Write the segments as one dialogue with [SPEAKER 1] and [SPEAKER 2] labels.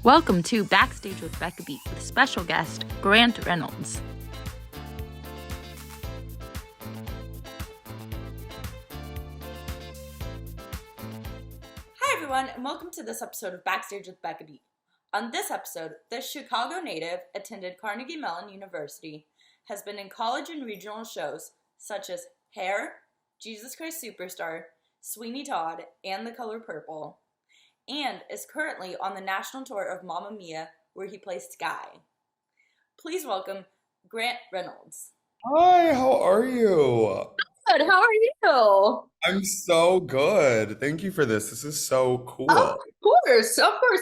[SPEAKER 1] Welcome to Backstage with Becca with special guest Grant Reynolds.
[SPEAKER 2] Hi everyone, and welcome to this episode of Backstage with Becca. On this episode, this Chicago native attended Carnegie Mellon University, has been in college and regional shows such as Hair, Jesus Christ Superstar, Sweeney Todd, and The Color Purple, and is currently on the national tour of Mamma Mia, where he plays Sky. Please welcome Grant Reynolds.
[SPEAKER 3] Hi, how are you?
[SPEAKER 2] Good, how are you?
[SPEAKER 3] I'm so good. Thank you for this. This is so
[SPEAKER 2] Of
[SPEAKER 3] cool.
[SPEAKER 2] of course.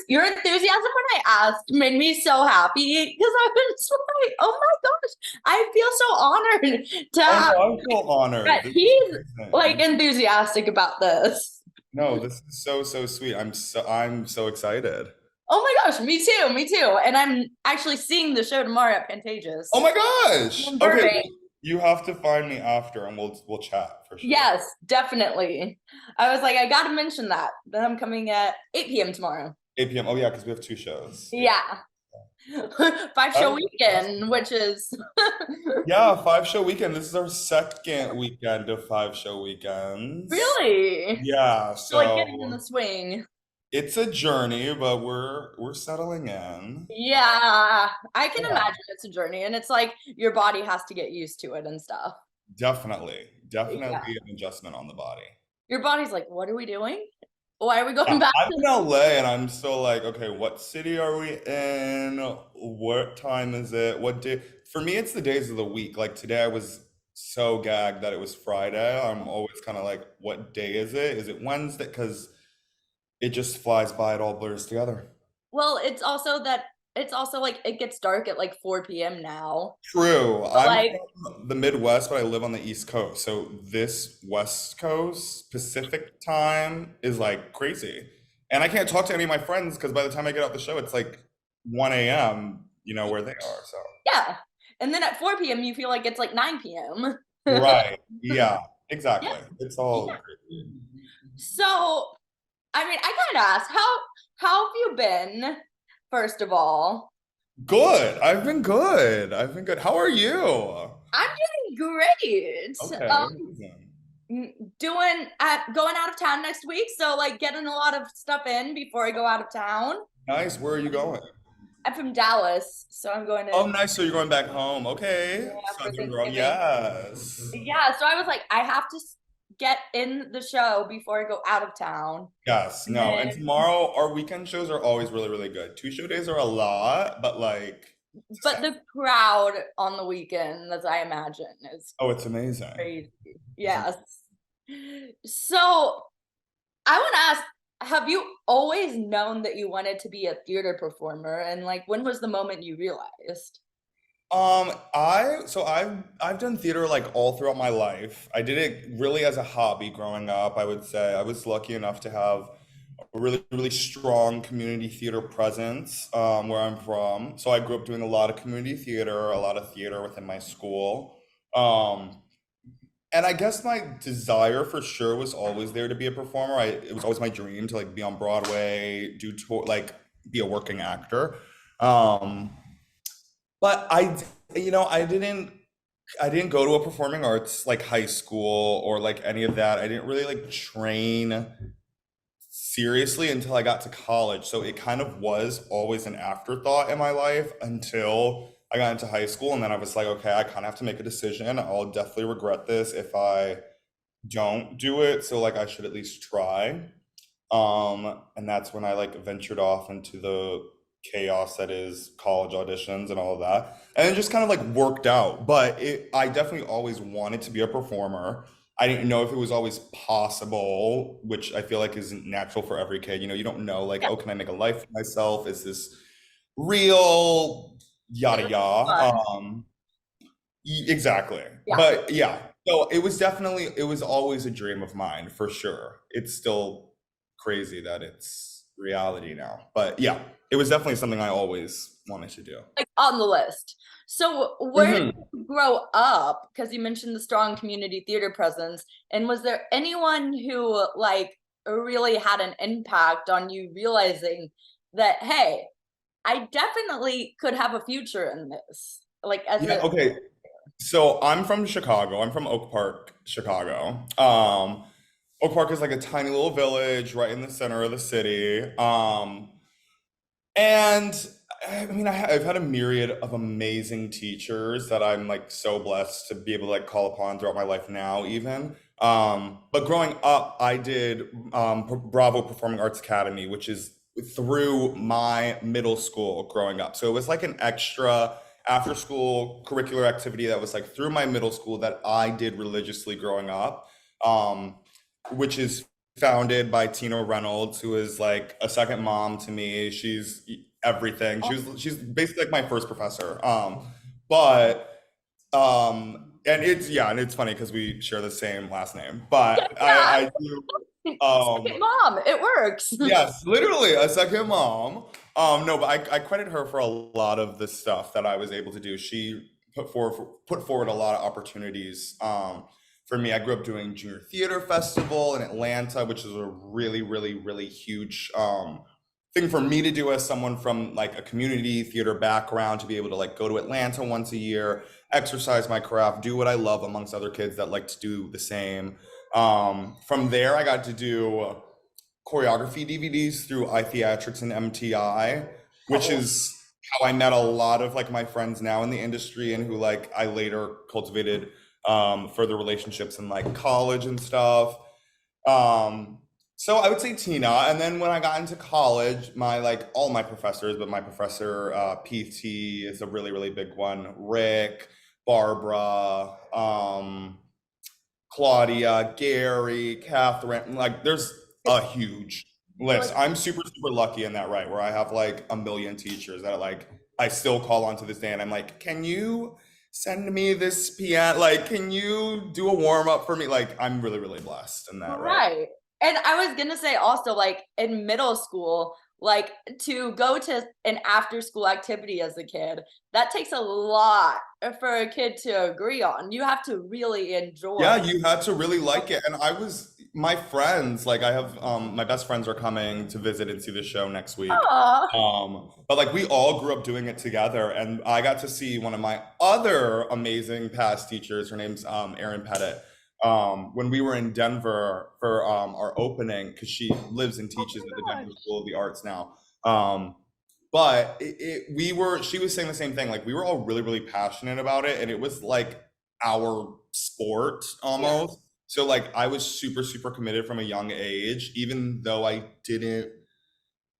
[SPEAKER 2] Your enthusiasm when I asked made me so happy because I was like, oh my gosh, I feel so honored to
[SPEAKER 3] Oh,
[SPEAKER 2] have
[SPEAKER 3] no, I feel honored.
[SPEAKER 2] that
[SPEAKER 3] This is
[SPEAKER 2] he's
[SPEAKER 3] amazing.
[SPEAKER 2] like enthusiastic about this.
[SPEAKER 3] No, this is so sweet. I'm so excited.
[SPEAKER 2] Oh my gosh, me too. And I'm actually seeing the show tomorrow at Penzance.
[SPEAKER 3] Oh my gosh.
[SPEAKER 2] In
[SPEAKER 3] Okay,
[SPEAKER 2] Burbank.
[SPEAKER 3] you have to find me after and we'll chat for sure.
[SPEAKER 2] Yes, definitely. I was like, I gotta mention that I'm coming at 8 p.m. tomorrow.
[SPEAKER 3] 8 p.m. Oh yeah, because we have two shows.
[SPEAKER 2] Yeah. 5-show
[SPEAKER 3] Oh,
[SPEAKER 2] weekend, which is
[SPEAKER 3] yeah, 5-show weekend. This is our second weekend of 5-show weekends.
[SPEAKER 2] really
[SPEAKER 3] Yeah,
[SPEAKER 2] like getting in
[SPEAKER 3] so
[SPEAKER 2] the swing.
[SPEAKER 3] it's a journey, but we're settling in.
[SPEAKER 2] Yeah, I can
[SPEAKER 3] Yeah.
[SPEAKER 2] imagine it's a journey, and it's like your body has to get used to it and stuff.
[SPEAKER 3] Definitely
[SPEAKER 2] Yeah.
[SPEAKER 3] an adjustment on the body.
[SPEAKER 2] Your body's like, what are we doing? Why are we
[SPEAKER 3] Yeah,
[SPEAKER 2] going back
[SPEAKER 3] I'm
[SPEAKER 2] to
[SPEAKER 3] in LA and I'm still like, okay, what city are we in? What time is it? What day? For me, it's the days of the week. Like today, I was so gagged that it was Friday. I'm always kind of like, what day is it? Is it Wednesday? Because it just flies by, it all blurs together.
[SPEAKER 2] well, it's also like it gets dark at like 4 p.m. now.
[SPEAKER 3] True.
[SPEAKER 2] But
[SPEAKER 3] I'm
[SPEAKER 2] like,
[SPEAKER 3] from the Midwest, but I live on the East Coast. So this West Coast Pacific time is like crazy. And I can't talk to any of my friends because by the time I get out the show, it's like 1 a.m., where they are. So,
[SPEAKER 2] yeah. And then at 4 p.m. you feel like it's like 9 p.m.
[SPEAKER 3] right. Yeah,
[SPEAKER 2] Yeah.
[SPEAKER 3] exactly. It's all
[SPEAKER 2] Yeah.
[SPEAKER 3] crazy.
[SPEAKER 2] So, I mean, I gotta ask, how have you been, first of all?
[SPEAKER 3] Good. I've been good. I've been good. How are you?
[SPEAKER 2] I'm doing great.
[SPEAKER 3] Okay, amazing.
[SPEAKER 2] Going out of town next week, so like getting a lot of stuff in before I go out of town.
[SPEAKER 3] Nice. Where are you going?
[SPEAKER 2] I'm from Dallas, so I'm going
[SPEAKER 3] Oh,
[SPEAKER 2] to,
[SPEAKER 3] nice. So you're going back home.
[SPEAKER 2] yeah,
[SPEAKER 3] Okay.
[SPEAKER 2] for
[SPEAKER 3] Southern girl.
[SPEAKER 2] Thanksgiving.
[SPEAKER 3] Yes.
[SPEAKER 2] Yeah, so I was like, I have to get in the show before I go out of town.
[SPEAKER 3] Yes,
[SPEAKER 2] And
[SPEAKER 3] no. And
[SPEAKER 2] then,
[SPEAKER 3] tomorrow, our weekend shows are always really, really good. 2 show days are a lot, but like, it's the
[SPEAKER 2] but
[SPEAKER 3] same.
[SPEAKER 2] the crowd on the weekend, as I imagine, is
[SPEAKER 3] Oh, it's amazing.
[SPEAKER 2] crazy.
[SPEAKER 3] It's am-
[SPEAKER 2] Yes. So I want to ask, have you always known that you wanted to be a theater performer? And like, when was the moment you realized?
[SPEAKER 3] I've done theater like all throughout my life. I did it really as a hobby growing up. I would say I was lucky enough to have a really, really strong community theater presence where I'm from. So I grew up doing a lot of community theater, a lot of theater within my school. Um, And I guess my desire for sure was always there to be a performer. It was always my dream to like be on Broadway, do tour, like be a working actor. Um, but I didn't go to a performing arts like high school or like any of that. I didn't really like train seriously until I got to college. So it kind of was always an afterthought in my life until I got into high school. And then I was like, okay, I kind of have to make a decision. I'll definitely regret this if I don't do it. So like I should at least try. And that's when I like ventured off into the chaos that is college auditions and all of that. And it just kind of like worked out. But I definitely always wanted to be a performer. I didn't know if it was always possible, which I feel like isn't natural for every kid. You don't know like,
[SPEAKER 2] Yeah,
[SPEAKER 3] oh, can I make a life for myself? Is this real?
[SPEAKER 2] it
[SPEAKER 3] Yada
[SPEAKER 2] was
[SPEAKER 3] yada.
[SPEAKER 2] fun.
[SPEAKER 3] Exactly.
[SPEAKER 2] Yeah.
[SPEAKER 3] But yeah, so it was always a dream of mine for sure. It's still crazy that it's reality now. But yeah, it was definitely something I always wanted to do.
[SPEAKER 2] Like on the list. So where did
[SPEAKER 3] Hmm.
[SPEAKER 2] you grow up? Because you mentioned the strong community theater presence. And was there anyone who like really had an impact on you realizing that, hey, I definitely could have a future in this. Like as
[SPEAKER 3] Yeah,
[SPEAKER 2] a
[SPEAKER 3] okay. So I'm from Chicago. I'm from Oak Park, Chicago. Oak Park is like a tiny little village right in the center of the city. And I mean, I've had a myriad of amazing teachers that I'm like so blessed to be able to like call upon throughout my life now, even. But growing up, I did Bravo Performing Arts Academy, which is through my middle school growing up. So it was like an extra after school curricular activity that was like through my middle school that I did religiously growing up, um, which is founded by Tina Reynolds, who is like a second mom to me. She's everything. She's basically like my first professor. But and it's yeah, and it's funny because we share the same last name. But
[SPEAKER 2] yeah,
[SPEAKER 3] I do
[SPEAKER 2] second mom. It works.
[SPEAKER 3] yes, literally a second mom. No, but I credit her for a lot of the stuff that I was able to do. She put forward a lot of opportunities. For me, I grew up doing Junior Theater Festival in Atlanta, which is a really, really, really huge thing for me to do as someone from like a community theater background to be able to like go to Atlanta once a year, exercise my craft, do what I love amongst other kids that like to do the same. From there, I got to do choreography DVDs through iTheatrics and MTI, which
[SPEAKER 2] Oh,
[SPEAKER 3] is how I met a lot of like my friends now in the industry and who like I later cultivated further relationships in like college and stuff. Um, so I would say Tina, and then when I got into college, my like all my professors, but my professor PT is a really really big one. Rick, Barbara, Claudia, Gary, Catherine, like there's a huge
[SPEAKER 2] you're
[SPEAKER 3] list.
[SPEAKER 2] like,
[SPEAKER 3] I'm super, super lucky in that, right? Where I have like a million teachers that like I still call on to this day and I'm like, can you send me this piano? Like, can you do a warm up for me? Like, I'm really, really blessed in that, right?
[SPEAKER 2] right. And I was gonna say also, like in middle school, like to go to an after school activity as a kid, that takes a lot for a kid to agree on. You have to really enjoy.
[SPEAKER 3] Yeah, you had to really like it. And I was my friends, like I have my best friends are coming to visit and see the show next week.
[SPEAKER 2] Aw.
[SPEAKER 3] But like we all grew up doing it together and I got to see one of my other amazing past teachers. Her name's Erin Pettit. When we were in Denver for our opening, because she lives and
[SPEAKER 2] Oh
[SPEAKER 3] teaches at the
[SPEAKER 2] my
[SPEAKER 3] Denver
[SPEAKER 2] gosh.
[SPEAKER 3] School of the Arts now. But we were she was saying the same thing, like we were all really, really passionate about it, and it was like our sport
[SPEAKER 2] Yeah.
[SPEAKER 3] almost. So like I was super, super committed from a young age, even though I didn't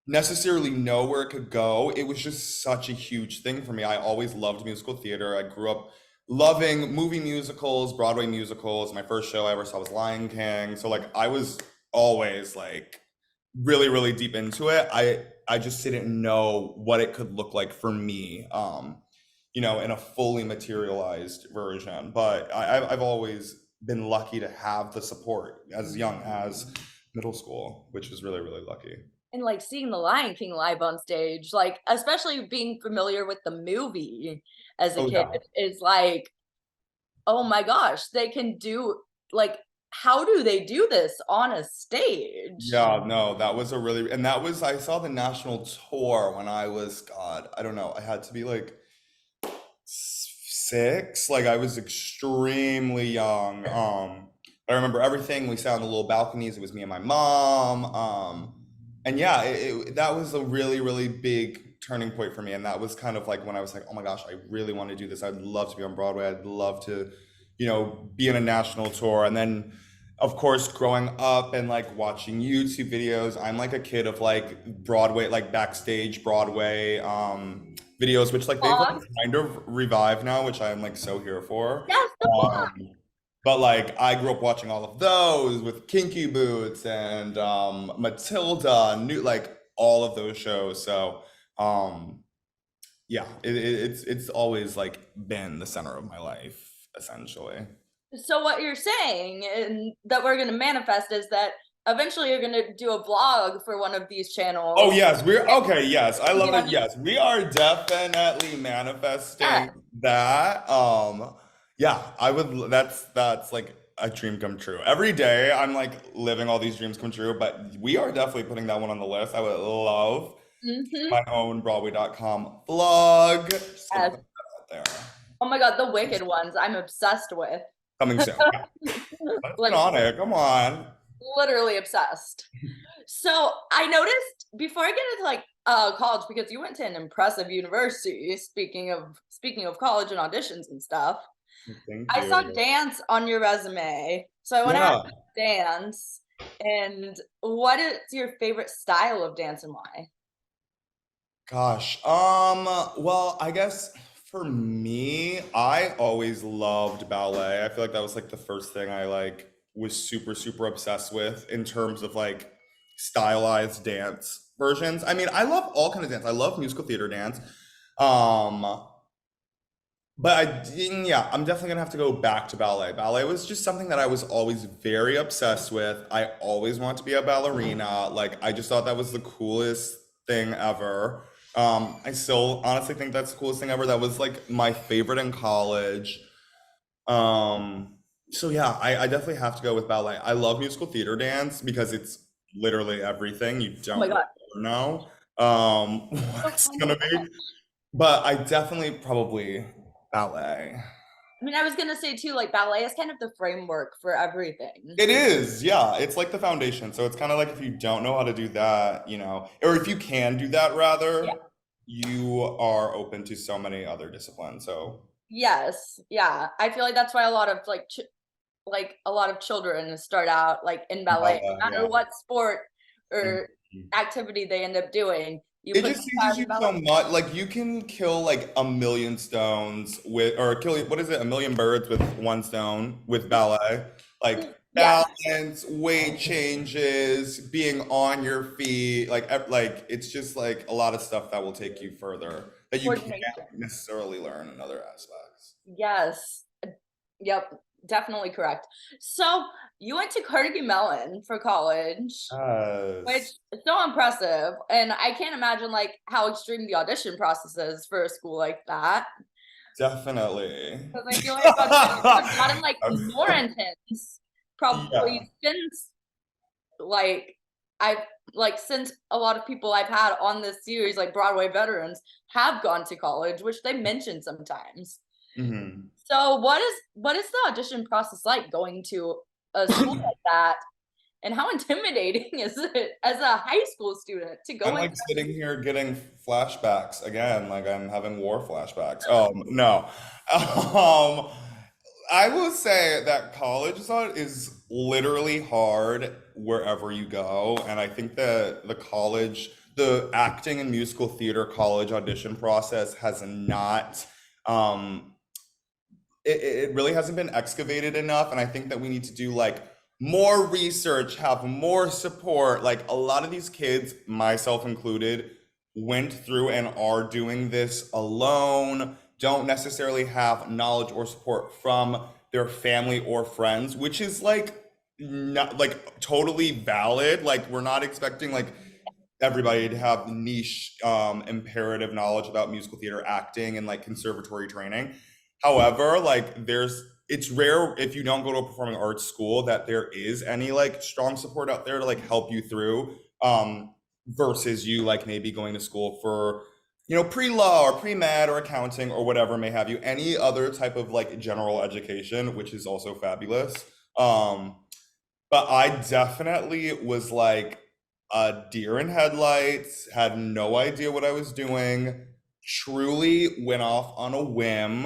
[SPEAKER 3] necessarily know where it could go. It was just such a huge thing for me. I always loved musical theater. I grew up loving movie musicals, Broadway musicals. My first show I ever saw was Lion King. So like I was always like really, really deep into it. I just didn't know what it could look like for me. In a fully materialized version. But I've always been lucky to have the support as young as middle school, which is really, really lucky.
[SPEAKER 2] And like seeing the Lion King live on stage, like especially being familiar with the movie as a
[SPEAKER 3] Oh
[SPEAKER 2] kid,
[SPEAKER 3] yeah.
[SPEAKER 2] is like, oh my gosh, they can do like, how do they do this on a stage?
[SPEAKER 3] Yeah, no, that was a really, and that was, I saw the national tour when I was, God, I don't know, I had to be like 6, like I was extremely young. I remember everything. We sat on the little balconies. It was me and my mom. And yeah, that was a really, really big turning point for me. And that was kind of like when I was like, oh my gosh, I really want to do this. I'd love to be on Broadway. I'd love to, be in a national tour. And then, of course, growing up and like watching YouTube videos, I'm like a kid of like Broadway, like Backstage Broadway videos, which like they've like
[SPEAKER 2] Vlog?
[SPEAKER 3] kind of revived now, which I'm like so here for.
[SPEAKER 2] Yes, the
[SPEAKER 3] Um,
[SPEAKER 2] vlog.
[SPEAKER 3] but like I grew up watching all of those with Kinky Boots and Matilda, new like all of those shows. So um, yeah, it's always like been the center of my life essentially.
[SPEAKER 2] So what you're saying and that we're gonna manifest is that eventually you're gonna do a vlog for one of these
[SPEAKER 3] Oh
[SPEAKER 2] channels.
[SPEAKER 3] yes, we're okay. Yes, I love
[SPEAKER 2] Yeah.
[SPEAKER 3] it. Yes, we are definitely
[SPEAKER 2] Yeah.
[SPEAKER 3] manifesting that. Yeah, I would. That's like a dream come true. Every day, I'm like living all these dreams come true. But we are definitely putting that one on the list. I would love
[SPEAKER 2] Mm-hmm.
[SPEAKER 3] My own Broadway.com vlog. Just gonna
[SPEAKER 2] Yes.
[SPEAKER 3] put that out there.
[SPEAKER 2] Oh my God, the Wicked ones I'm obsessed with.
[SPEAKER 3] Coming soon. Yeah. Let's get
[SPEAKER 2] Like
[SPEAKER 3] on it. Come on.
[SPEAKER 2] literally obsessed. So I noticed before I get into like college, because you went to an impressive university, speaking of college and auditions and stuff,
[SPEAKER 3] Thank
[SPEAKER 2] I saw
[SPEAKER 3] you.
[SPEAKER 2] dance on your resume. So I want to ask
[SPEAKER 3] Yeah.
[SPEAKER 2] you dance, and what is your favorite style of dance and why?
[SPEAKER 3] Gosh. Well, I guess for me, I always loved ballet. I feel like that was like the first thing I like was super, super obsessed with in terms of like stylized dance versions. I mean, I love all kind of dance. I love musical theater dance. Um, but yeah, I'm definitely gonna have to go back to ballet. Ballet was just something that I was always very obsessed with. I always wanted to be a ballerina. Like, I just thought that was the coolest thing ever. I still honestly think that's the coolest thing ever. That was like my favorite in college. So yeah, I definitely have to go with ballet. I love musical theater dance because it's literally everything. You
[SPEAKER 2] Oh my
[SPEAKER 3] don't really
[SPEAKER 2] God.
[SPEAKER 3] ever know what
[SPEAKER 2] So
[SPEAKER 3] it's
[SPEAKER 2] funny.
[SPEAKER 3] gonna be. But I definitely probably ballet.
[SPEAKER 2] I mean, I was gonna say too, like ballet is kind of the framework for everything.
[SPEAKER 3] It is, yeah. It's like the foundation. So it's kind of like if you don't know how to do that, or if you can do that
[SPEAKER 2] Yeah.
[SPEAKER 3] rather, you are open to so many other disciplines. So
[SPEAKER 2] Yes. Yeah. I feel like that's why a lot of like a lot of children start out like in ballet,
[SPEAKER 3] ballet,
[SPEAKER 2] no
[SPEAKER 3] yeah.
[SPEAKER 2] matter what sport or
[SPEAKER 3] Mhm.
[SPEAKER 2] activity they end up doing. You
[SPEAKER 3] It
[SPEAKER 2] put
[SPEAKER 3] just
[SPEAKER 2] some
[SPEAKER 3] teaches
[SPEAKER 2] time
[SPEAKER 3] you
[SPEAKER 2] in ballet.
[SPEAKER 3] so much. Like you can kill like a million stones with, or kill, what is it, a million birds with one stone with ballet. Like
[SPEAKER 2] Yeah.
[SPEAKER 3] balance, weight changes, being on your feet, like it's just like a lot of stuff that will take you further that you can't
[SPEAKER 2] Coordination.
[SPEAKER 3] necessarily learn in other aspects.
[SPEAKER 2] Yes. Yep. Definitely correct. So you went to Carnegie Mellon for college, which
[SPEAKER 3] Yes,
[SPEAKER 2] is so impressive. And I can't imagine like how extreme the audition process is for a school like that.
[SPEAKER 3] definitely.
[SPEAKER 2] Because I feel like auditions have gotten like more intense
[SPEAKER 3] Yeah.
[SPEAKER 2] probably since like I've like since a lot of people I've had on this series, like Broadway veterans, have gone to college, which they mention sometimes.
[SPEAKER 3] Mhm.
[SPEAKER 2] So what is the audition process like going to a school like that? And how intimidating is it as a high school student to
[SPEAKER 3] I'm
[SPEAKER 2] go into
[SPEAKER 3] like sitting here getting flashbacks again, like I'm having war flashbacks. No. Um, I will say that college is literally hard wherever you go, and I think that the acting and musical theater college audition process has not um it really hasn't been excavated enough, and I think that we need to do like more research, have more support. Like a lot of these kids, myself included, went through and are doing this alone, don't necessarily have knowledge or support from their family or friends, which is like not like totally valid. Like we're not expecting like everybody to have niche imperative knowledge about musical theater acting and like conservatory training. However, like it's rare if you don't go to a performing arts school that there is any like strong support out there to like help you through versus you like maybe going to school for pre-law or pre-med or accounting or whatever may have you, any other type of like general education, which is also fabulous. um but I definitely was like a deer in headlights, had no idea what I was doing, truly went off on a whim.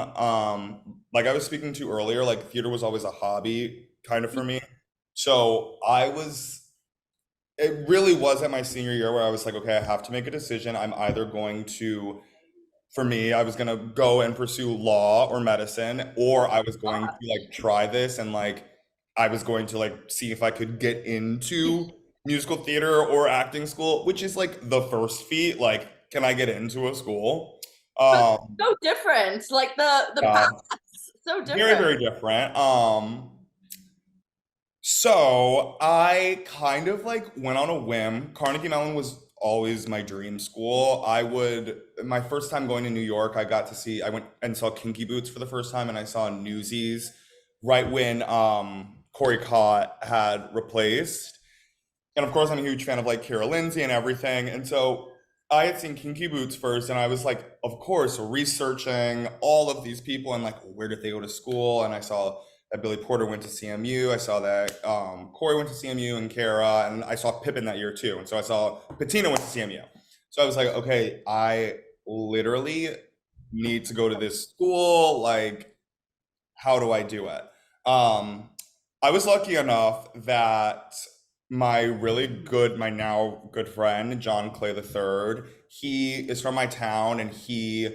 [SPEAKER 3] Like I was speaking to earlier, like theater was always a hobby kind of for me. So it really was at my senior year where I was like, okay, I have to make a decision. I'm either going to for me, I was gonna go and pursue law or medicine, or I was going to like try this and like I was going to like see if I could get into musical theater or acting school, which is like the first feat. Like, can I get into a school?
[SPEAKER 2] But
[SPEAKER 3] Um,
[SPEAKER 2] so different. Like the
[SPEAKER 3] yeah,
[SPEAKER 2] paths so
[SPEAKER 3] very,
[SPEAKER 2] different.
[SPEAKER 3] very different. So I kind of like went on a whim. Carnegie Mellon was always my dream school. My first time going to New York, I went and saw Kinky Boots for the first time, and I saw Newsies right when Corey Cott had replaced. And of course, I'm a huge fan of like Kira Lindsay and everything. And so I had seen Kinky Boots first, and I was like, of course, researching all of these people and like, where did they go to school? And I saw that Billy Porter went to CMU. I saw that Corey went to CMU and Kara, and I saw Pippin that year too. And so I saw Patina went to CMU. So I was like, okay, I literally need to go to this school. Like, how do I do it? Um, I was lucky enough that my now good friend, John Clay III, he is from my town and he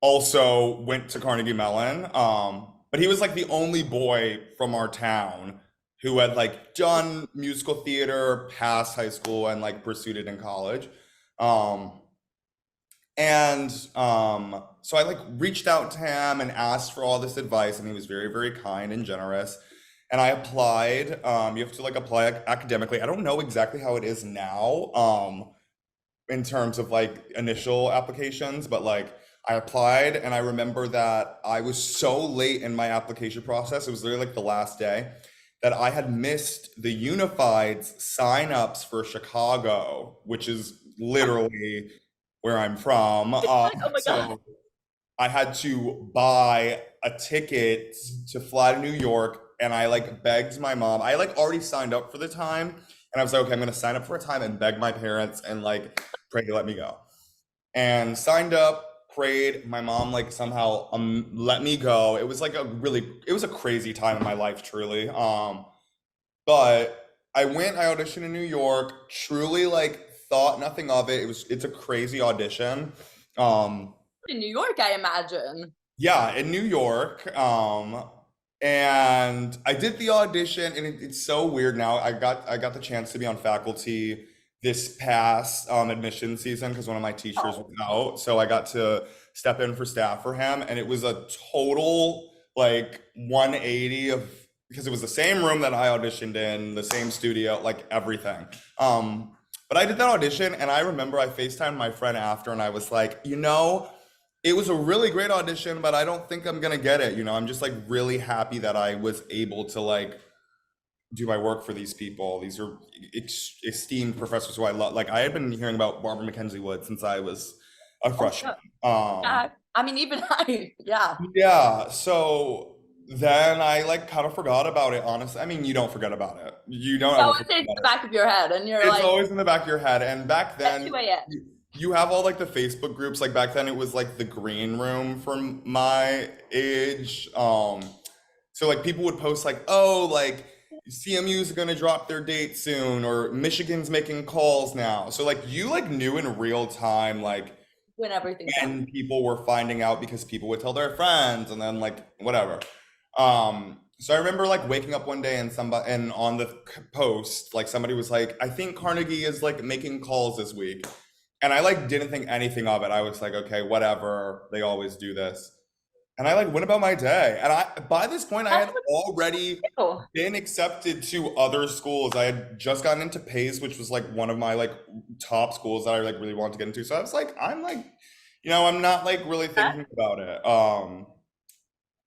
[SPEAKER 3] also went to Carnegie Mellon. But he was like the only boy from our town who had like done musical theater past high school and like pursued it in college. Um, so I like reached out to him and asked for all this advice, and he was very, very kind and generous. And I applied. You have to like apply academically. I don't know exactly how it is now, in terms of like initial applications, but like I applied, and I remember that I was so late in my application process. It was literally like the last day that I had missed the Unified's signups for Chicago, which is literally where I'm from.
[SPEAKER 2] Like, oh my God.
[SPEAKER 3] So I had to buy a ticket to fly to New York, and I like begged my mom. I like already signed up for the time, and I was like, okay, I'm gonna sign up for a time and beg my parents and like pray to let me go. And signed up, prayed. My mom like somehow let me go. It was a crazy time in my life, truly. But I went, I auditioned in New York, truly like thought nothing of it. It's a crazy audition. Um,
[SPEAKER 2] In New York, I imagine.
[SPEAKER 3] yeah, in New York. And I did the audition, and it's so weird now. I got the chance to be on faculty this past admission season because one of my teachers
[SPEAKER 2] Oh,
[SPEAKER 3] was out, so I got to step in for staff for him, and it was a total like 180 of because it was the same room that I auditioned in, the same studio, like everything. But I did that audition, and I remember I FaceTimed my friend after, and I was like, it was a really great audition, but I don't think I'm gonna get it. I'm just like really happy that I was able to like do my work for these people. These are esteemed professors who I love. Like I had been hearing about Barbara Mackenzie Wood since I was a
[SPEAKER 2] oh
[SPEAKER 3] freshman.
[SPEAKER 2] my
[SPEAKER 3] Um,
[SPEAKER 2] God. I mean, even I, yeah.
[SPEAKER 3] yeah, so then I like kind of forgot about it, honestly. I mean, you don't forget about it. You don't
[SPEAKER 2] So
[SPEAKER 3] ever
[SPEAKER 2] it's
[SPEAKER 3] forget
[SPEAKER 2] in
[SPEAKER 3] about
[SPEAKER 2] the
[SPEAKER 3] it.
[SPEAKER 2] back of your head, and you're
[SPEAKER 3] It's
[SPEAKER 2] like,
[SPEAKER 3] always in the back of your head. And back
[SPEAKER 2] at
[SPEAKER 3] then,
[SPEAKER 2] 2 a.m.
[SPEAKER 3] you have all like the Facebook groups. Like back then, it was like the green room for my age. So like people would post like, oh, like CMU's gonna drop their date soon, or Michigan's making calls now. So like you like knew in real time like
[SPEAKER 2] When everything's up.
[SPEAKER 3] when people were finding out because people would tell their friends and then like whatever. So I remember like waking up one day and somebody and on the post like somebody was like, I think Carnegie is like making calls this week. And I like didn't think anything of it. I was like, okay, whatever. They always do this. And I like went about my day. And I by this point I
[SPEAKER 2] That's
[SPEAKER 3] had
[SPEAKER 2] what
[SPEAKER 3] already
[SPEAKER 2] you do.
[SPEAKER 3] been accepted to other schools. I had just gotten into Pace, which was like one of my like top schools that I like really wanted to get into. So I was like, I'm like, I'm not like really thinking about it.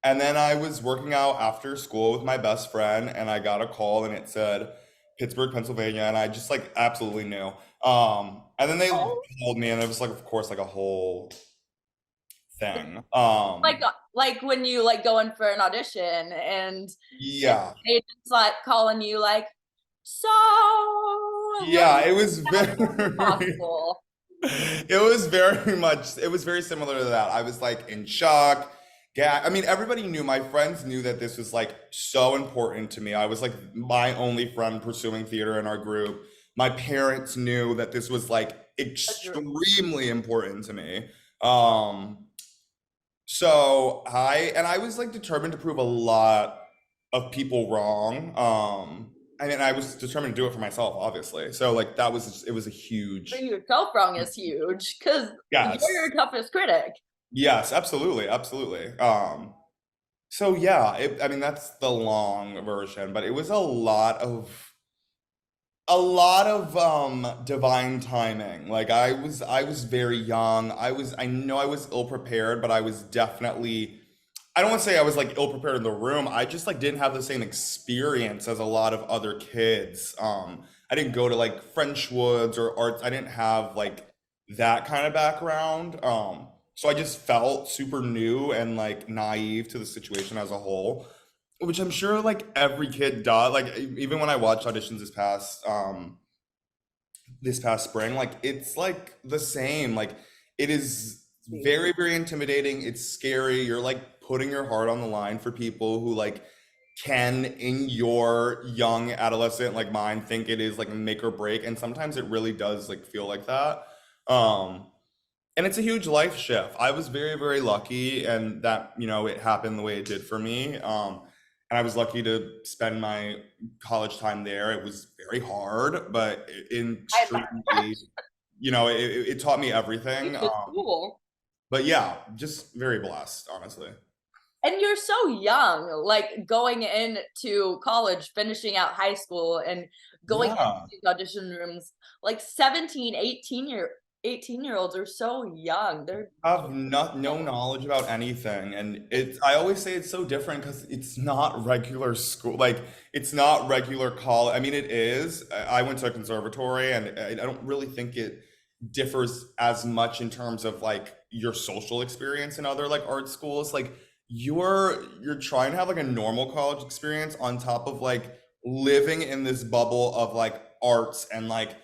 [SPEAKER 3] And then I was working out after school with my best friend, and I got a call, and it said Pittsburgh, Pennsylvania, and I just like absolutely knew. And then they
[SPEAKER 2] Oh,
[SPEAKER 3] called me, and it was like, of course, like a whole thing.
[SPEAKER 2] like when you like go in for an audition and
[SPEAKER 3] Yeah,
[SPEAKER 2] they just like calling you like, so when
[SPEAKER 3] yeah, it was
[SPEAKER 2] is that
[SPEAKER 3] very.
[SPEAKER 2] possible?
[SPEAKER 3] It was very similar to that. I was like in shock. Yeah, I mean, everybody knew, my friends knew that this was like so important to me. I was like my only friend pursuing theater in our group. My parents knew that this was like extremely important to me. Um, I was like determined to prove a lot of people wrong. And I was determined to do it for myself, obviously. So like it was a
[SPEAKER 2] Being
[SPEAKER 3] huge.
[SPEAKER 2] yourself wrong is huge because you're
[SPEAKER 3] Yes.
[SPEAKER 2] your toughest critic.
[SPEAKER 3] Yes, absolutely, absolutely. So yeah, I mean that's the long version, but it was a lot of divine timing. Like I was very young. I know I was ill prepared, but I was definitely I don't want to say I was like ill prepared in the room. I just like didn't have the same experience as a lot of other kids. I didn't go to like French Woods or arts. I didn't have like that kind of background. So I just felt super new and like naive to the situation as a whole, which I'm sure like every kid does. Like even when I watched auditions this past spring, like it's like the same. Like it is very, very intimidating. It's scary. You're like putting your heart on the line for people who like can in your young adolescent like mind think it is like make or break. And sometimes it really does like feel like that. Um and it's a huge life shift. I was very, very lucky, and that, it happened the way it did for me. And I was lucky to spend my college time there. It was very hard, but
[SPEAKER 2] I
[SPEAKER 3] extremely, it taught me everything.
[SPEAKER 2] bet. Cool.
[SPEAKER 3] But yeah, just very blessed, honestly.
[SPEAKER 2] And you're so young, like going into college, finishing out high school and going into
[SPEAKER 3] Yeah.
[SPEAKER 2] these audition rooms, like 17, 18-year olds are so young. They're
[SPEAKER 3] Have no knowledge about anything, and I always say it's so different because it's not regular school. Like it's not regular college. I mean, it is. I went to a conservatory, and I don't really think it differs as much in terms of like your social experience in other like art schools. Like you're trying to have like a normal college experience on top of like living in this bubble of like arts and like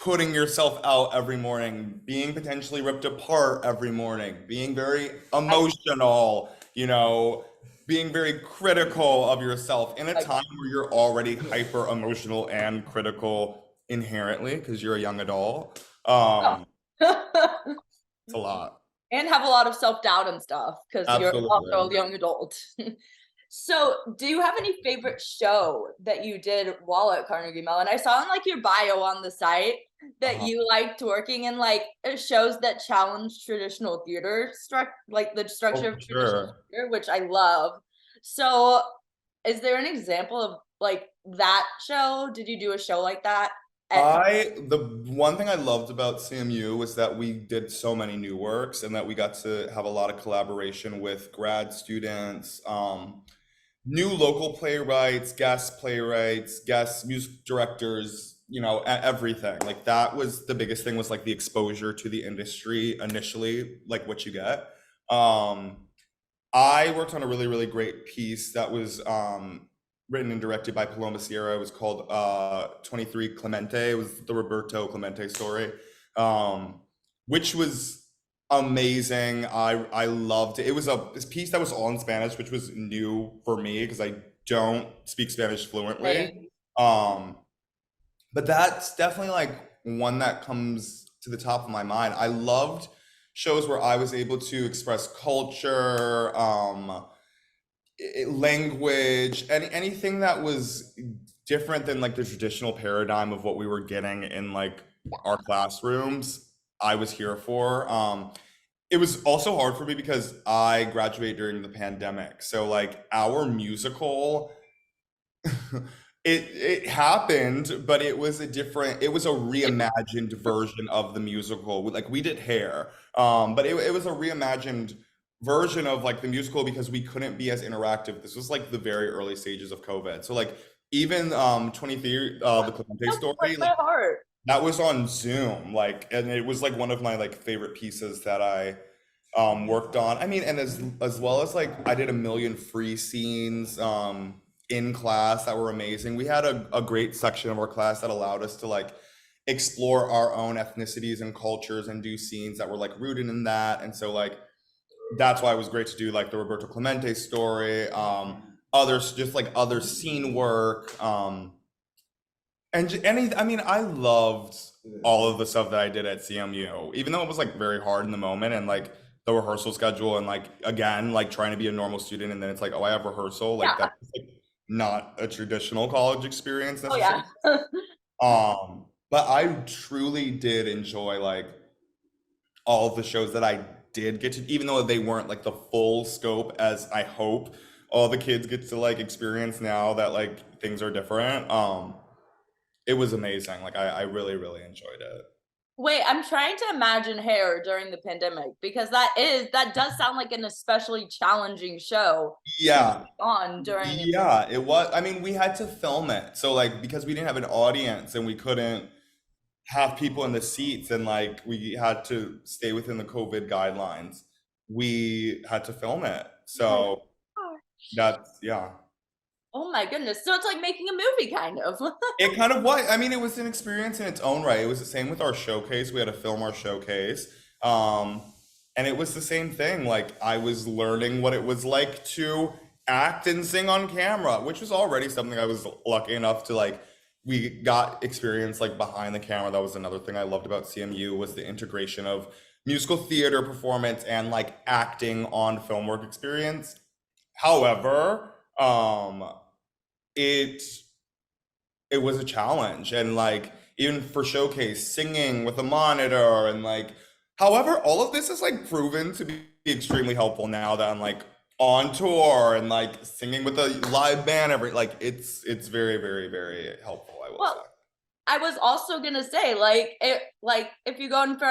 [SPEAKER 3] putting yourself out every morning, being potentially ripped apart every morning, being very
[SPEAKER 2] I,
[SPEAKER 3] emotional, being very critical of yourself in a
[SPEAKER 2] I
[SPEAKER 3] time where you're already hyper emotional and critical inherently because you're a young adult.
[SPEAKER 2] know.
[SPEAKER 3] It's a lot.
[SPEAKER 2] And have a lot of self-doubt and stuff because you're also
[SPEAKER 3] Absolutely.
[SPEAKER 2] a young adult. So, do you have any favorite show that you did while at Carnegie Mellon? I saw in like your bio on the site that
[SPEAKER 3] Uh-huh.
[SPEAKER 2] you liked working in like shows that challenge traditional theater like the structure
[SPEAKER 3] Oh,
[SPEAKER 2] of
[SPEAKER 3] for
[SPEAKER 2] traditional
[SPEAKER 3] sure.
[SPEAKER 2] theater, which I love. So, is there an example of like that show? Did you do a show like that at
[SPEAKER 3] The one thing I loved about CMU was that we did so many new works and that we got to have a lot of collaboration with grad students, new local playwrights, guest music directors, everything. Like that was the biggest thing was like the exposure to the industry initially, like what you get. Um, I worked on a really, really great piece that was written and directed by Paloma Sierra. It was called 23 Clemente. It was the Roberto Clemente story, um, which was amazing. I loved it. It was this piece that was all in Spanish, which was new for me because I don't speak Spanish fluently.
[SPEAKER 2] Hey,
[SPEAKER 3] Um, but that's definitely like one that comes to the top of my mind. I loved shows where I was able to express culture, language, anything that was different than like the traditional paradigm of what we were getting in like our classrooms. I was here for. It was also hard for me because I graduated during the pandemic. So like our musical it happened, but it was a reimagined version of the musical. Like we did Hair, but it was a reimagined version of like the musical because we couldn't be as interactive. This was like the very early stages of COVID. So like even 23 the Clemente
[SPEAKER 2] that
[SPEAKER 3] story,
[SPEAKER 2] breaks
[SPEAKER 3] like
[SPEAKER 2] my heart.
[SPEAKER 3] that was on Zoom, like, and it was like one of my like favorite pieces that I worked on. I mean, and as well as like I did a million free scenes in class that were amazing. We had a great section of our class that allowed us to like explore our own ethnicities and cultures and do scenes that were like rooted in that. And so like that's why it was great to do like the Roberto Clemente story, others just like other scene work. I mean, I loved all of the stuff that I did at CMU, even though it was like very hard in the moment and like the rehearsal schedule and like again, like trying to be a normal student and then it's like, oh, I have rehearsal. Like
[SPEAKER 2] Yeah.
[SPEAKER 3] that's like not a traditional college experience
[SPEAKER 2] Oh yeah.
[SPEAKER 3] necessarily. But I truly did enjoy like all of the shows that I did get to, even though they weren't like the full scope as I hope all the kids get to like experience now that like things are different. It was amazing. Like I really, really enjoyed it.
[SPEAKER 2] Wait, I'm trying to imagine Hair during the pandemic because that does sound like an especially challenging show to be
[SPEAKER 3] Yeah.
[SPEAKER 2] on during a
[SPEAKER 3] Yeah, it was. I mean, we had to film it. So like because we didn't have an audience and we couldn't have people in the seats and like we had to stay within the COVID guidelines, we had to film it.
[SPEAKER 2] My
[SPEAKER 3] So
[SPEAKER 2] gosh.
[SPEAKER 3] that's, yeah.
[SPEAKER 2] Oh my goodness. So it's like making a movie kind of.
[SPEAKER 3] It kind of was. I mean, it was an experience in its own right. It was the same with our showcase. We had to film our showcase. Um, and it was the same thing. Like, I was learning what it was like to act and sing on camera, which was already something I was lucky enough to like. We got experience like behind the camera. That was another thing I loved about CMU was the integration of musical theater performance and like acting on film work experience. However, it it was a challenge and like even for showcase singing with a monitor and like however all of this is like proven to be extremely helpful now that I'm like on tour and like singing with a live band every like it's very very very helpful, I will say.
[SPEAKER 2] Well, I was also gonna say, like if you go in for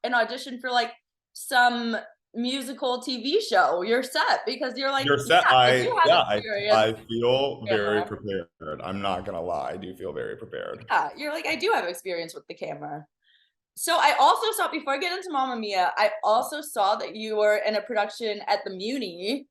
[SPEAKER 2] an audition for like some musical TV show, you're set because you're like,
[SPEAKER 3] You're set.
[SPEAKER 2] yeah, I do have experience
[SPEAKER 3] I feel
[SPEAKER 2] with the
[SPEAKER 3] very
[SPEAKER 2] camera.
[SPEAKER 3] prepared. I'm not gonna lie, I do feel very prepared.
[SPEAKER 2] Yeah, you're like, I do have experience with the camera. So I also saw before I get into Mamma Mia, I also saw that you were in a production at the Muni,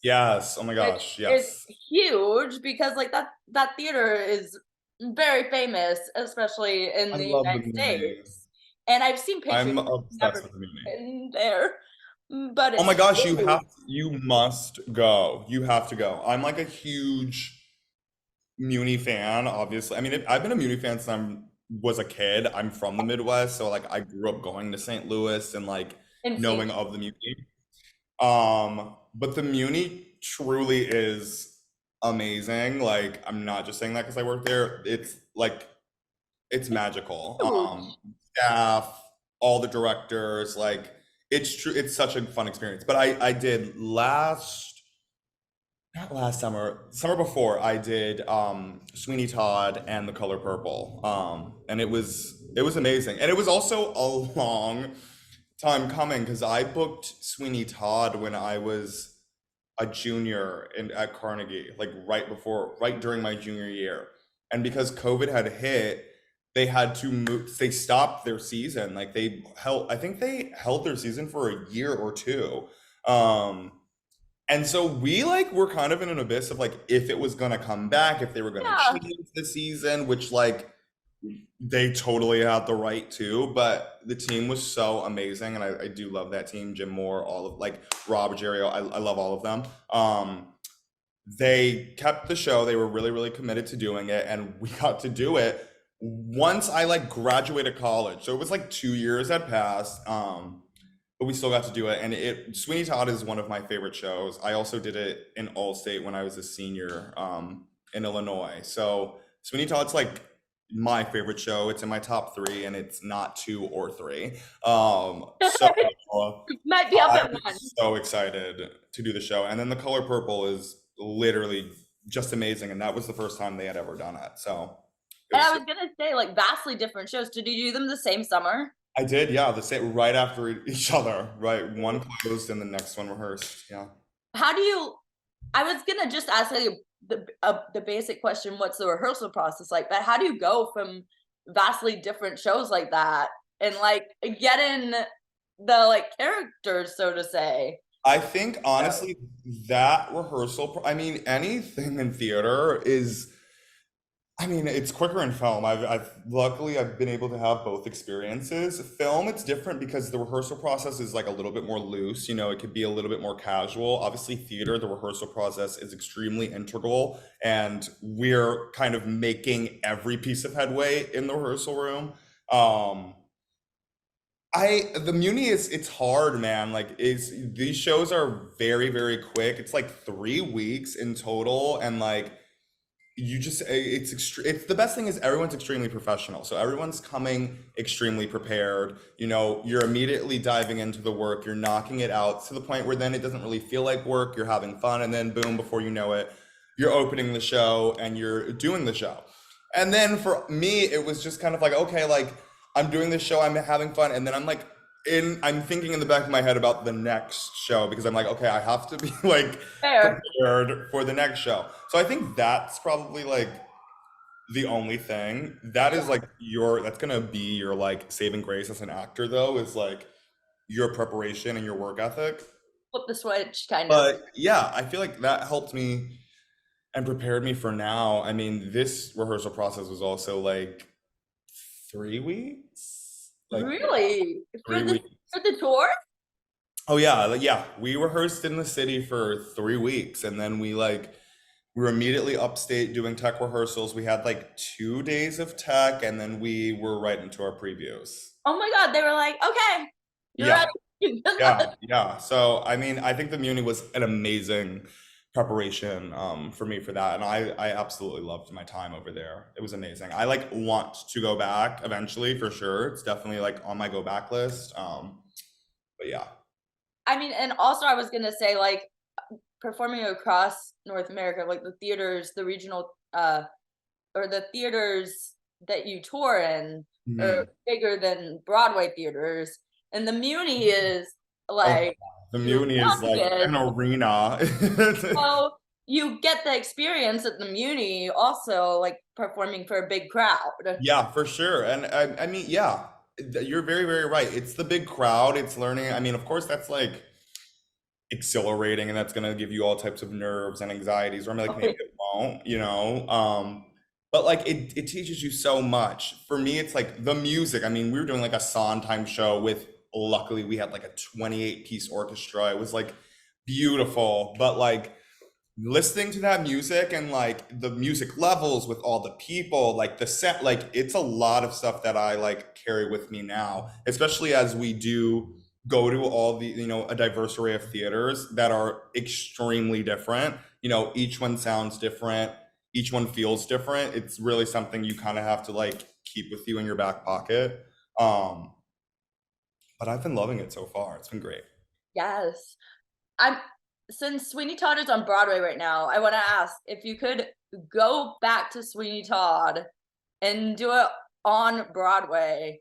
[SPEAKER 3] Yes, oh my
[SPEAKER 2] which
[SPEAKER 3] gosh,
[SPEAKER 2] is
[SPEAKER 3] yes.
[SPEAKER 2] huge because like that theater is very famous, especially in
[SPEAKER 3] I
[SPEAKER 2] the
[SPEAKER 3] love the
[SPEAKER 2] United
[SPEAKER 3] movie.
[SPEAKER 2] States. And I've seen pictures,
[SPEAKER 3] I'm
[SPEAKER 2] never
[SPEAKER 3] obsessed with the movie.
[SPEAKER 2] been there, but
[SPEAKER 3] Oh
[SPEAKER 2] it's
[SPEAKER 3] my gosh,
[SPEAKER 2] huge.
[SPEAKER 3] you must go. You have to go. I'm like a huge Muni fan, obviously. I mean, I've been a Muni fan since was a kid. I'm from the Midwest, so like I grew up going to St. Louis and like
[SPEAKER 2] Insane.
[SPEAKER 3] knowing of the Muni. But the Muni truly is amazing. Like, I'm not just saying that because I work there. It's like it's magical.
[SPEAKER 2] Huge.
[SPEAKER 3] Staff, all the directors, like it's true. It's such a fun experience. But I did not last summer, summer before I did Sweeney Todd and The Color Purple. And it was amazing. And it was also a long time coming because I booked Sweeney Todd when I was a junior at Carnegie, like right during my junior year. And because COVID had hit, they had to move, they stopped their season. Like I think they held their season for a year or two. Um, and so we like were kind of in an abyss of like if it was gonna come back, if they were gonna
[SPEAKER 2] Yeah.
[SPEAKER 3] change the season, which like they totally had the right to, but the team was so amazing, and I do love that team. Jim Moore, all of like Rob Jerrio, I love all of them. They kept the show. They were really, really committed to doing it, and we got to do it once I like graduated college. So it was like 2 years had passed. But we still got to do it. And Sweeney Todd is one of my favorite shows. I also did it in Allstate when I was a senior in Illinois. So Sweeney Todd's like my favorite show. It's in my top three, and it's not two or three. So
[SPEAKER 2] Might be up at
[SPEAKER 3] I'm
[SPEAKER 2] one.
[SPEAKER 3] so excited to do the show. And then The Color Purple is literally just amazing. And that was the first time they had ever done it. So it
[SPEAKER 2] And I
[SPEAKER 3] was,
[SPEAKER 2] was gonna say, like, vastly different shows. Did you do them the same summer?
[SPEAKER 3] I did, yeah, the same right after each other, right? One closed and the next one rehearsed. Yeah.
[SPEAKER 2] How do you? I was gonna just ask you the basic question: what's the rehearsal process like? But how do you go from vastly different shows like that and like get in the like characters, so to say?
[SPEAKER 3] I think
[SPEAKER 2] So,
[SPEAKER 3] honestly that I mean, anything in theater is, I mean, it's quicker in film. Luckily I've been able to have both experiences. Film, it's different because the rehearsal process is like a little bit more loose. It could be a little bit more casual. Obviously, theater, the rehearsal process is extremely integral, and we're kind of making every piece of headway in the rehearsal room. Um, the Muni it's hard, man. Like these shows are very, very quick. It's like 3 weeks in total, and like it's the best thing is everyone's extremely professional, so everyone's coming extremely prepared. You're immediately diving into the work, you're knocking it out to the point where then it doesn't really feel like work, you're having fun, and then boom, before you know it, you're opening the show and you're doing the show. And then for me it was just kind of like, okay, like I'm doing this show, I'm having fun, and then I'm thinking in the back of my head about the next show because I'm like, okay, I have to be like
[SPEAKER 2] fair.
[SPEAKER 3] prepared for the next show. So I think that's probably like the only thing. That is like that's gonna be your like saving grace as an actor though, is like your preparation and your work ethic.
[SPEAKER 2] Flip the switch, kind of.
[SPEAKER 3] But yeah, I feel like that helped me and prepared me for now. I mean, this rehearsal process was also like 3 weeks. Like
[SPEAKER 2] Really? For
[SPEAKER 3] three
[SPEAKER 2] the
[SPEAKER 3] weeks.
[SPEAKER 2] for the tour?
[SPEAKER 3] Oh yeah, yeah. We rehearsed in the city for 3 weeks, and then we were immediately upstate doing tech rehearsals. We had like 2 days of tech, and then we were right into our previews.
[SPEAKER 2] Oh my God, they were like, okay, you're
[SPEAKER 3] Yeah,
[SPEAKER 2] ready.
[SPEAKER 3] yeah, yeah. So I mean, I think the Muni was an amazing preparation for me for that, and I absolutely loved my time over there. It was amazing. I like want to go back eventually for sure. It's definitely like on my go back list. But yeah.
[SPEAKER 2] I mean, and also I was gonna say, like, performing across North America, like the theaters, the regional, or the theaters that you tour in are
[SPEAKER 3] Mhm.
[SPEAKER 2] bigger than Broadway theaters, and the Muni is
[SPEAKER 3] Oh,
[SPEAKER 2] like
[SPEAKER 3] the Muni is like
[SPEAKER 2] humongous.
[SPEAKER 3] an arena.
[SPEAKER 2] So you get the experience at the Muni also, like performing for a big crowd.
[SPEAKER 3] Yeah, for sure. And I mean, yeah, you're very, very right. It's the big crowd. It's learning. I mean, of course, that's like exhilarating and that's going to give you all types of nerves and anxieties, or like maybe
[SPEAKER 2] Okay.
[SPEAKER 3] it won't, but like it teaches you so much. For me, it's like the music. I mean, we were doing like a Sondheim show with, luckily we had like a 28-piece orchestra. It was like beautiful, but like listening to that music and like the music levels with all the people, like the set, like it's a lot of stuff that I like carry with me now, especially as we do go to all the, a diverse array of theaters that are extremely different. Each one sounds different, each one feels different. It's really something you kind of have to like keep with you in your back pocket. Um, but I've been loving it so far. It's been great.
[SPEAKER 2] Yes. I'm Since Sweeney Todd is on Broadway right now, I want to ask if you could go back to Sweeney Todd and do it on Broadway,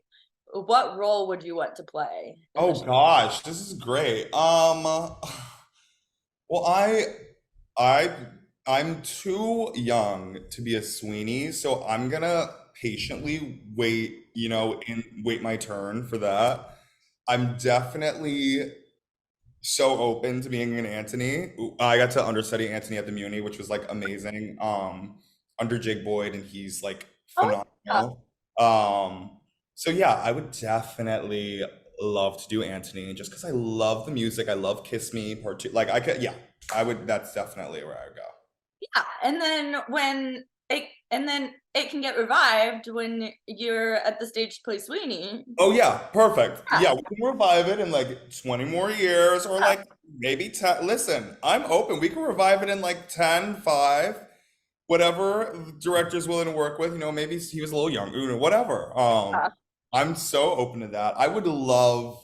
[SPEAKER 2] what role would you want to play in the
[SPEAKER 3] Oh
[SPEAKER 2] show?
[SPEAKER 3] gosh, this is great. Well, I I'm too young to be a Sweeney, so I'm gonna patiently wait, and wait my turn for that. I'm definitely so open to being an Anthony. I got to understudy Anthony at the Muni, which was like amazing. Under Jake Boyd, and he's like
[SPEAKER 2] Oh, yeah.
[SPEAKER 3] phenomenal. Um, so yeah, I would definitely love to do Anthony just because I love the music. I love Kiss Me Part Two. Like I could, yeah, I would. That's definitely where I would go.
[SPEAKER 2] Yeah, and then it can get revived when you're at the stage to play Sweeney.
[SPEAKER 3] Oh yeah, perfect.
[SPEAKER 2] Yeah,
[SPEAKER 3] Yeah, we can revive it in like 20 more years or
[SPEAKER 2] yeah.
[SPEAKER 3] like maybe 10. Listen, I'm open. We can revive it in like 10, 5, whatever the director's willing to work with. Maybe he was a little young, whatever. I'm so open to that. I would love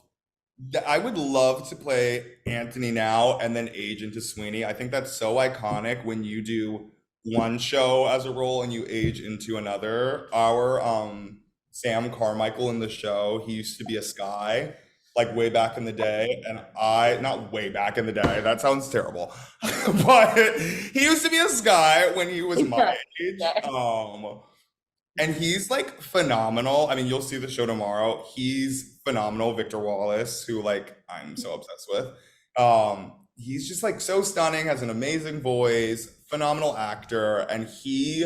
[SPEAKER 3] to play Anthony now and then age into Sweeney. I think that's so iconic when you do one show as a role and you age into another. Our Sam Carmichael in the show, he used to be a Sky like way back in the day, and I not way back in the day. That sounds terrible, but he used to be a Sky when he was my
[SPEAKER 2] Yeah.
[SPEAKER 3] age.
[SPEAKER 2] Yeah.
[SPEAKER 3] And he's like phenomenal. I mean, you'll see the show tomorrow. He's phenomenal. Victor Wallace, who like I'm so obsessed with. He's just like so stunning, has an amazing voice, phenomenal actor, and he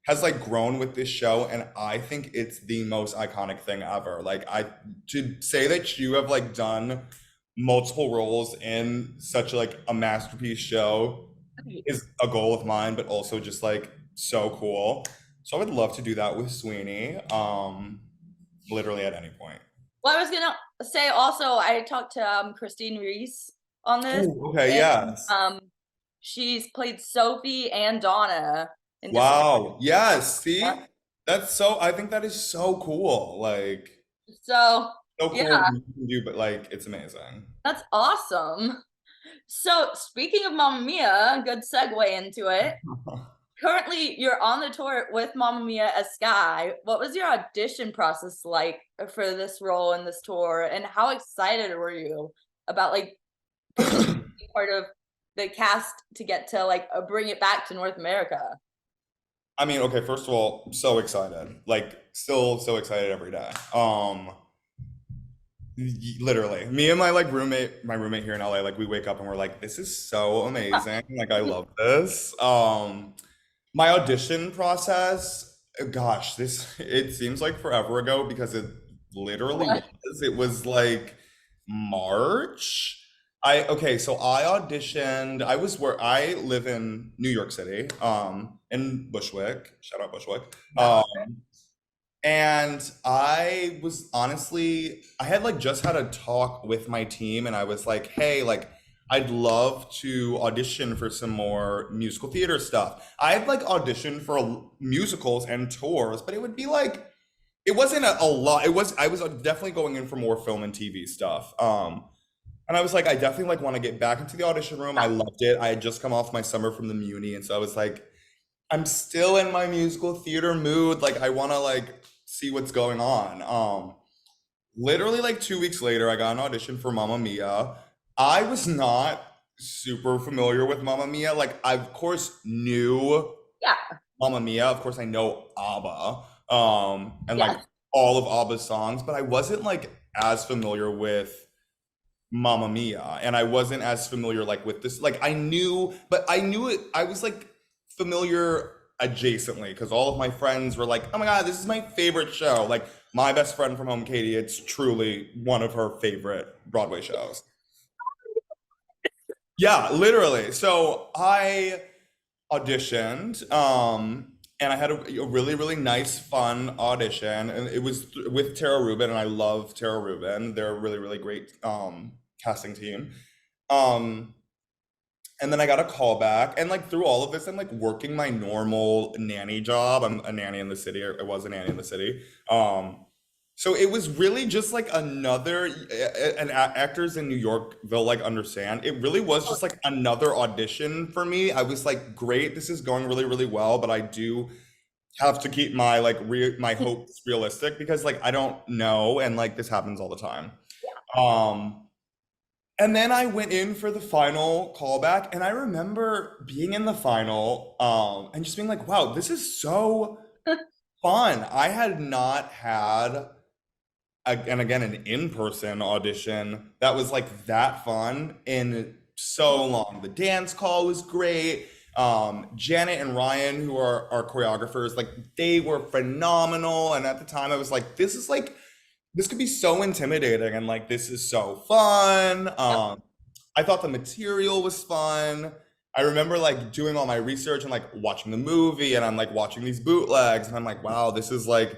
[SPEAKER 3] has like grown with this show, and I think it's the most iconic thing ever. Like I to say that you have like done multiple roles in such like a masterpiece show is a goal of mine, but also just like so cool. So I would love to do that with Sweeney, literally at any point.
[SPEAKER 2] Well, I was gonna say also, I talked to Christine Reese on this,
[SPEAKER 3] Oh, okay,
[SPEAKER 2] and
[SPEAKER 3] yes.
[SPEAKER 2] she's played Sophie and Donna in different.
[SPEAKER 3] Wow. Yes. See, I think that is so cool. Like,
[SPEAKER 2] So
[SPEAKER 3] so
[SPEAKER 2] yeah,
[SPEAKER 3] cool when you can do, but like, it's amazing.
[SPEAKER 2] that's awesome. So speaking of Mamma Mia, good segue into it. Currently, you're on the tour with Mamma Mia as Sky. What was your audition process like for this role in this tour, and how excited were you about like potentially being part of the cast to get to like bring it back to North America?
[SPEAKER 3] I mean, okay, first of all, so excited. Like, still so excited every day. Literally, me and my like my roommate here in LA, like we wake up and we're like, this is so amazing. Like, I love this. My audition process, gosh, this it seems like forever ago because it literally
[SPEAKER 2] What?
[SPEAKER 3] was. It was like March. Okay, so I auditioned. I was where I live in New York City, in Bushwick. Shout out Bushwick.
[SPEAKER 2] Yeah.
[SPEAKER 3] And I was honestly, I had like just had a talk with my team and I was like, hey, like, I'd love to audition for some more musical theater stuff. I had like auditioned for musicals and tours, but it would be like, it wasn't a lot. I was definitely going in for more film and TV stuff. And I was like, I definitely like want to get back into the audition room. I loved it. I had just come off my summer from the Muni. And so I was like, I'm still in my musical theater mood. Like I want to like see what's going on. Literally like 2 weeks later, I got an audition for Mamma Mia. I was not super familiar with Mamma Mia. Like I of course knew
[SPEAKER 2] Yeah.
[SPEAKER 3] Mamma Mia. Of course I know ABBA. And like
[SPEAKER 2] Yes.
[SPEAKER 3] all of ABBA's songs, but I wasn't like as familiar with Mamma Mia, and I wasn't as familiar like with this. Like I knew, but I knew it. I was like familiar adjacently because all of my friends were like, "Oh my God, this is my favorite show!" Like my best friend from home, Katie, it's truly one of her favorite Broadway shows. Yeah, literally. So I auditioned, and I had a really, really nice, fun audition, and it was with Tara Rubin, and I love Tara Rubin. They're a really, really great casting team. Um, and then I got a call back, and like through all of this, I'm like working my normal nanny job. I'm a nanny in the city, or I was a nanny in the city. So it was really just like another, and actors in New York, they'll like understand. It really was just like another audition for me. I was like, great, this is going really, really well, but I do have to keep my like my hopes realistic because like I don't know, and like this happens all the time. Um, and then I went in for the final callback, and I remember being in the final, and just being like, wow, this is so fun. I had not had and again an in-person audition that was like that fun in so long. The dance call was great. Janet and Ryan, who are our choreographers, like they were phenomenal. And at the time, I was like, this is like this could be so intimidating, and like this is so fun.
[SPEAKER 2] Yep.
[SPEAKER 3] I thought the material was fun. I remember like doing all my research and like watching the movie, and I'm like watching these bootlegs, and I'm like, wow, this is like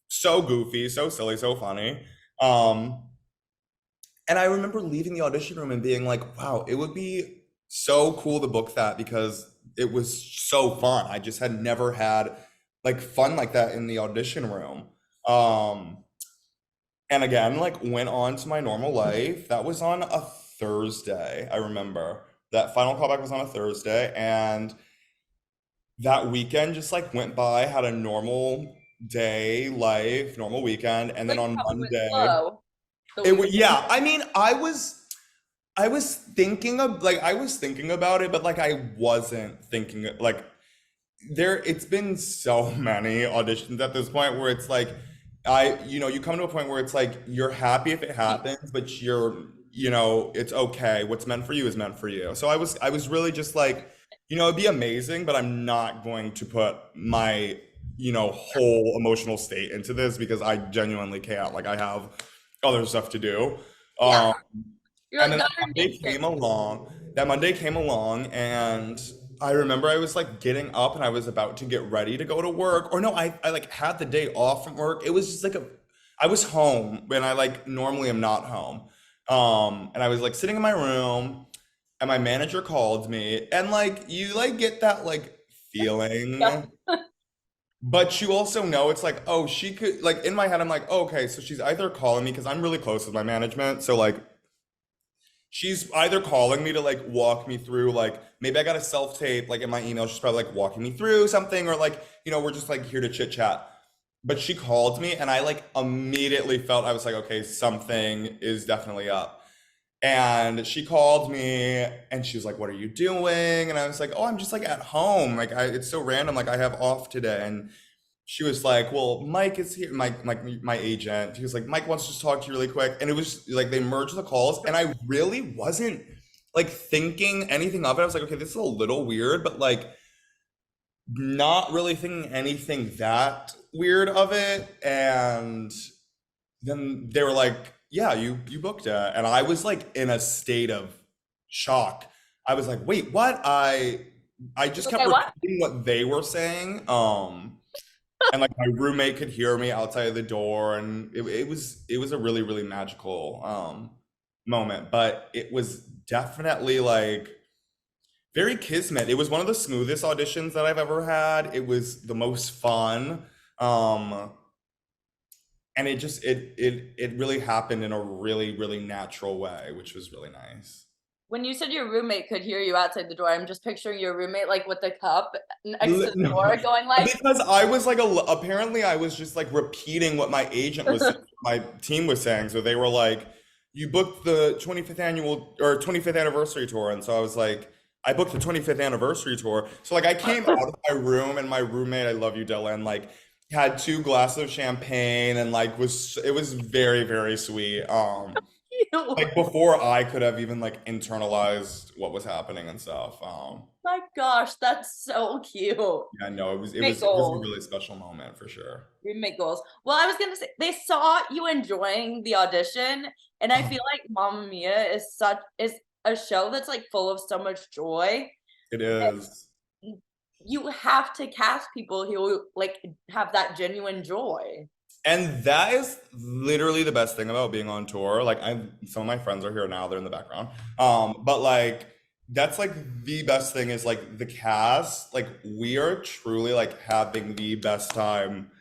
[SPEAKER 3] so goofy, so silly, so funny. Um, and I remember leaving the audition room and being like, wow, it would be so cool to book that because it was so fun. I just had never had like fun like that in the audition room. Um, and again, like went on to my normal life. That was on a Thursday, I remember. That final callback was on a Thursday, and that weekend just like went by, had a normal day, life, normal weekend, and then
[SPEAKER 2] Like
[SPEAKER 3] on
[SPEAKER 2] probably went
[SPEAKER 3] Monday,
[SPEAKER 2] slow the week.
[SPEAKER 3] yeah, I mean, I was thinking of like I was thinking about it, but like I wasn't thinking like it's been so many auditions at this point where it's like you come to a point where it's like you're happy if it happens, but it's okay. What's meant for you is meant for you. So I was really just like, it'd be amazing, but I'm not going to put my, whole emotional state into this because I genuinely can't. Like I have other stuff to do.
[SPEAKER 2] Yeah.
[SPEAKER 3] Um,
[SPEAKER 2] You're
[SPEAKER 3] and
[SPEAKER 2] like,
[SPEAKER 3] then
[SPEAKER 2] gotta
[SPEAKER 3] that Monday
[SPEAKER 2] make it.
[SPEAKER 3] came along. That Monday came along, and I remember I was like getting up and I was about to get ready to go to work. Or no, I like had the day off from work. It was just like I was home when I like normally am not home. And I was like sitting in my room, and my manager called me, and like you like get that like
[SPEAKER 2] Yep.
[SPEAKER 3] feeling, but you also know it's like, oh, she could like in my head, I'm like, oh, okay, so she's either calling me because I'm really close with my management. So like she's either calling me to like walk me through like maybe I got a self tape like in my email. She's probably like walking me through something, or like we're just like here to chit chat. But she called me, and I like immediately felt I was like, okay, something is definitely up. And she called me and she was like, "What are you doing?" And I was like, "Oh, I'm just like at home. Like it's so random. Like I have off today." And she was like, "Well, Mike is here." My agent. He was like, "Mike wants to talk to you really quick." And it was like they merged the calls, and I really wasn't like thinking anything of it. I was like, "Okay, this is a little weird," but like not really thinking anything that weird of it. And then they were like, "Yeah, you booked it," and I was like in a state of shock. I was like, "Wait, what?" I just kept
[SPEAKER 2] Okay, what?
[SPEAKER 3] repeating what they were saying. And like my roommate could hear me outside of the door, and it was a really really magical moment. But it was definitely like very kismet. It was one of the smoothest auditions that I've ever had. It was the most fun. Um, and it really happened in a really really natural way, which was really nice.
[SPEAKER 2] When you said your roommate could hear you outside the door, I'm just picturing your roommate like with the cup next to the
[SPEAKER 3] No,
[SPEAKER 2] door going like,
[SPEAKER 3] because I was like apparently I was just like repeating what my agent was saying, my team was saying. So they were like, "You booked the 25th annual or 25th anniversary tour," and so I was like, "I booked the 25th anniversary tour." So like I came out of my room, and my roommate, I love you, Dylan, like had two glasses of champagne and like it was very very sweet.
[SPEAKER 2] "Ew,
[SPEAKER 3] Like before I could have even like internalized what was happening and stuff.
[SPEAKER 2] my gosh, that's so cute."
[SPEAKER 3] Yeah, no,
[SPEAKER 2] Make
[SPEAKER 3] it was a
[SPEAKER 2] goals.
[SPEAKER 3] really special moment for sure.
[SPEAKER 2] Roommate goals. Well, I was gonna say they saw you enjoying the audition, and I feel like Mamma Mia is a show that's like full of so much joy.
[SPEAKER 3] It is.
[SPEAKER 2] You have to cast people who like have that genuine joy.
[SPEAKER 3] And that is literally the best thing about being on tour. Like some of my friends are here now, they're in the background. But like that's like the best thing is like the cast, like we are truly like having the best time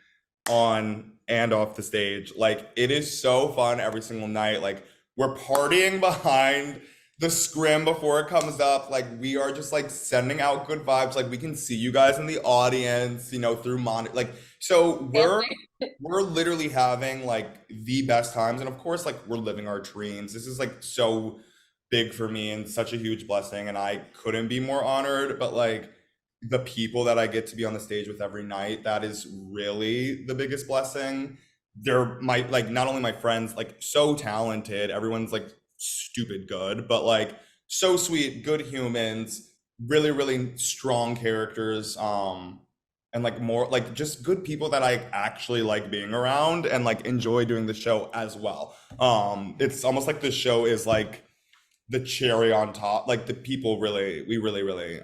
[SPEAKER 3] on and off the stage. Like it is so fun every single night. Like we're partying behind the scrim before it comes up. Like we are just like sending out good vibes. Like we can see you guys in the audience, through monitor. Like so we're literally having like the best times. And of course, like we're living our dreams. This is like so big for me and such a huge blessing. And I couldn't be more honored. But like the people that I get to be on the stage with every night, that is really the biggest blessing. They're my like not only my friends, like so talented, everyone's like stupid good, but like so sweet, good humans, really, really strong characters, and like more like just good people that I actually like being around and like enjoy doing the show as well. It's almost like the show is like the cherry on top. Like the people really, we really, really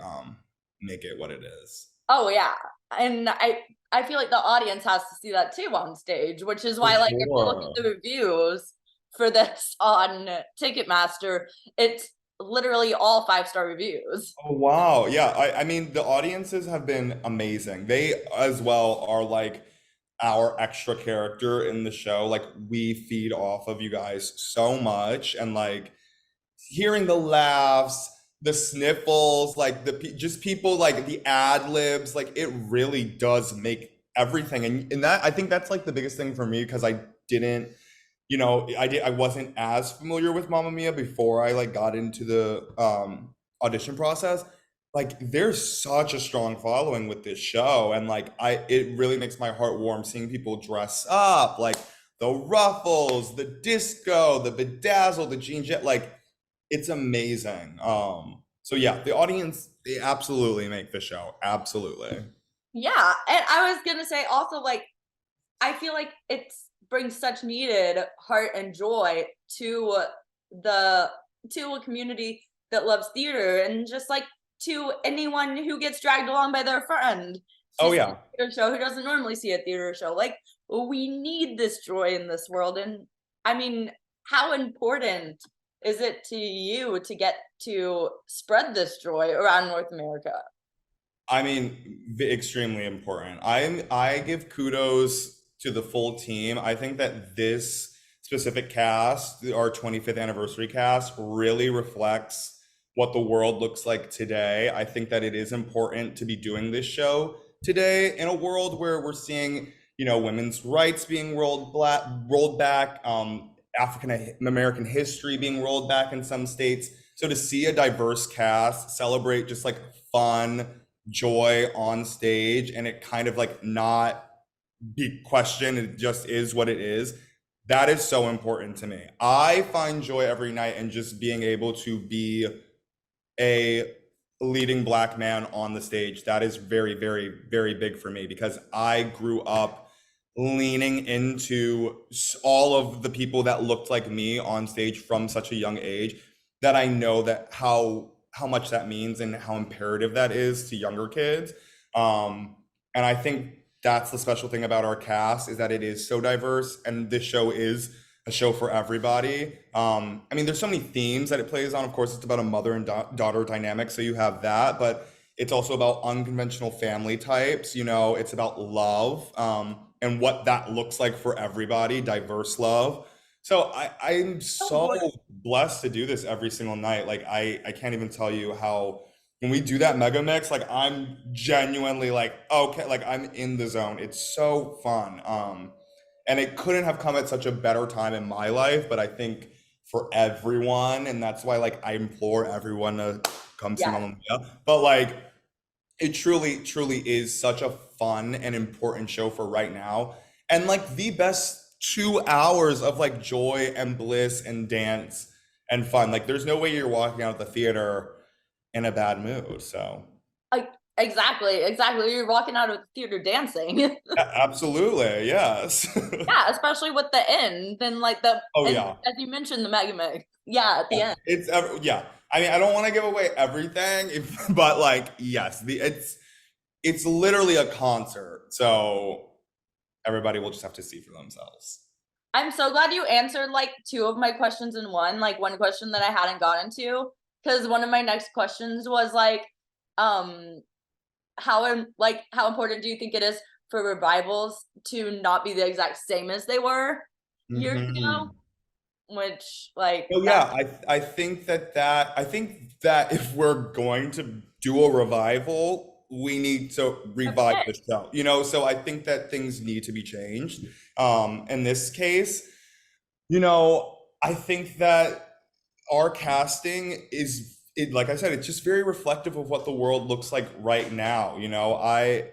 [SPEAKER 3] make it what it is.
[SPEAKER 2] Oh yeah. And I feel like the audience has to see that too on stage, which is
[SPEAKER 3] For
[SPEAKER 2] why like if you look
[SPEAKER 3] sure.
[SPEAKER 2] at the reviews for this on Ticketmaster, it's literally all 5-star reviews.
[SPEAKER 3] Oh wow. Yeah, I mean the audiences have been amazing. They as well are like our extra character in the show. Like we feed off of you guys so much and like hearing the laughs, the sniffles, like just people like the ad libs, like it really does make everything. And that I think that's like the biggest thing for me because I didn't, I wasn't as familiar with Mamma Mia before I like got into the audition process. Like there's such a strong following with this show and like it really makes my heart warm seeing people dress up like the ruffles, the disco, the bedazzle, the jean jet, like it's amazing. So yeah, the audience, they absolutely make the show. Absolutely.
[SPEAKER 2] Yeah, and I was gonna say also like I feel like it's brings such needed heart and joy to the to a community that loves theater and just like to anyone who gets dragged along by their friend to
[SPEAKER 3] Oh
[SPEAKER 2] see
[SPEAKER 3] yeah.
[SPEAKER 2] a theater show who doesn't normally see a theater show. Like we need this joy in this world. And I mean, how important is it to you to get to spread this joy around North America?
[SPEAKER 3] I mean, extremely important. I give kudos to the full team. I think that this specific cast, our 25th anniversary cast, really reflects what the world looks like today. I think that it is important to be doing this show today in a world where we're seeing, women's rights being rolled back, African American history being rolled back in some states. So to see a diverse cast celebrate just like fun, joy on stage, and it kind of like not be questioned, it just is what it is. That is so important to me. I find joy every night in just being able to be a leading black man on the stage. That is very, very, very big for me because I grew up leaning into all of the people that looked like me on stage from such a young age that I know that how much that means and how imperative that is to younger kids. And I think that's the special thing about our cast is that it is so diverse, and this show is a show for everybody. I mean, there's so many themes that it plays on. Of course, it's about a mother and daughter dynamic, so you have that, but it's also about unconventional family types. You know, it's about love, and what that looks like for everybody, diverse love. So I'm
[SPEAKER 2] So
[SPEAKER 3] so
[SPEAKER 2] important.
[SPEAKER 3] blessed to do this every single night. Like I can't even tell you how when we do that mega mix, like I'm genuinely like, okay, like I'm in the zone. It's so fun. And it couldn't have come at such a better time in my life, but I think for everyone, and that's why like I implore everyone to come see
[SPEAKER 2] Yes.
[SPEAKER 3] Mamma Mia. But like it truly, truly is such a fun and important show for right now. And like the best 2 hours of like joy and bliss and dance and fun. Like there's no way you're walking out of the theater in a bad mood. So
[SPEAKER 2] Like exactly. You're walking out of the theater dancing.
[SPEAKER 3] absolutely, yes.
[SPEAKER 2] Yeah, especially with the end. Then like the
[SPEAKER 3] Oh
[SPEAKER 2] and
[SPEAKER 3] yeah.
[SPEAKER 2] as you mentioned the Mega Meg. Yeah, at the end.
[SPEAKER 3] Yeah. I mean, I don't want to give away everything, but like yes, it's literally a concert. So everybody will just have to see for themselves.
[SPEAKER 2] I'm so glad you answered like two of my questions in one. Like one question that I hadn't gotten to. Because one of my next questions was like, um, how important do you think it is for revivals to not be the exact same as they were years ago?
[SPEAKER 3] Hmm.
[SPEAKER 2] Which like
[SPEAKER 3] Oh
[SPEAKER 2] that
[SPEAKER 3] yeah, I think that if we're going to do a revival, we need to revive
[SPEAKER 2] okay.
[SPEAKER 3] the show. You know, so I think that things need to be changed. In this case, you know, I think that our casting is it like I said, it's just very reflective of what the world looks like right now. You know, I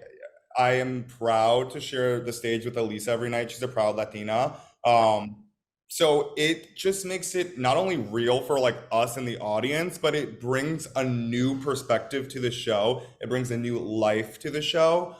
[SPEAKER 3] am proud to share the stage with Elisa every night. She's a proud Latina. So it just makes it not only real for like us in the audience, but it brings a new perspective to the show. It brings a new life to the show.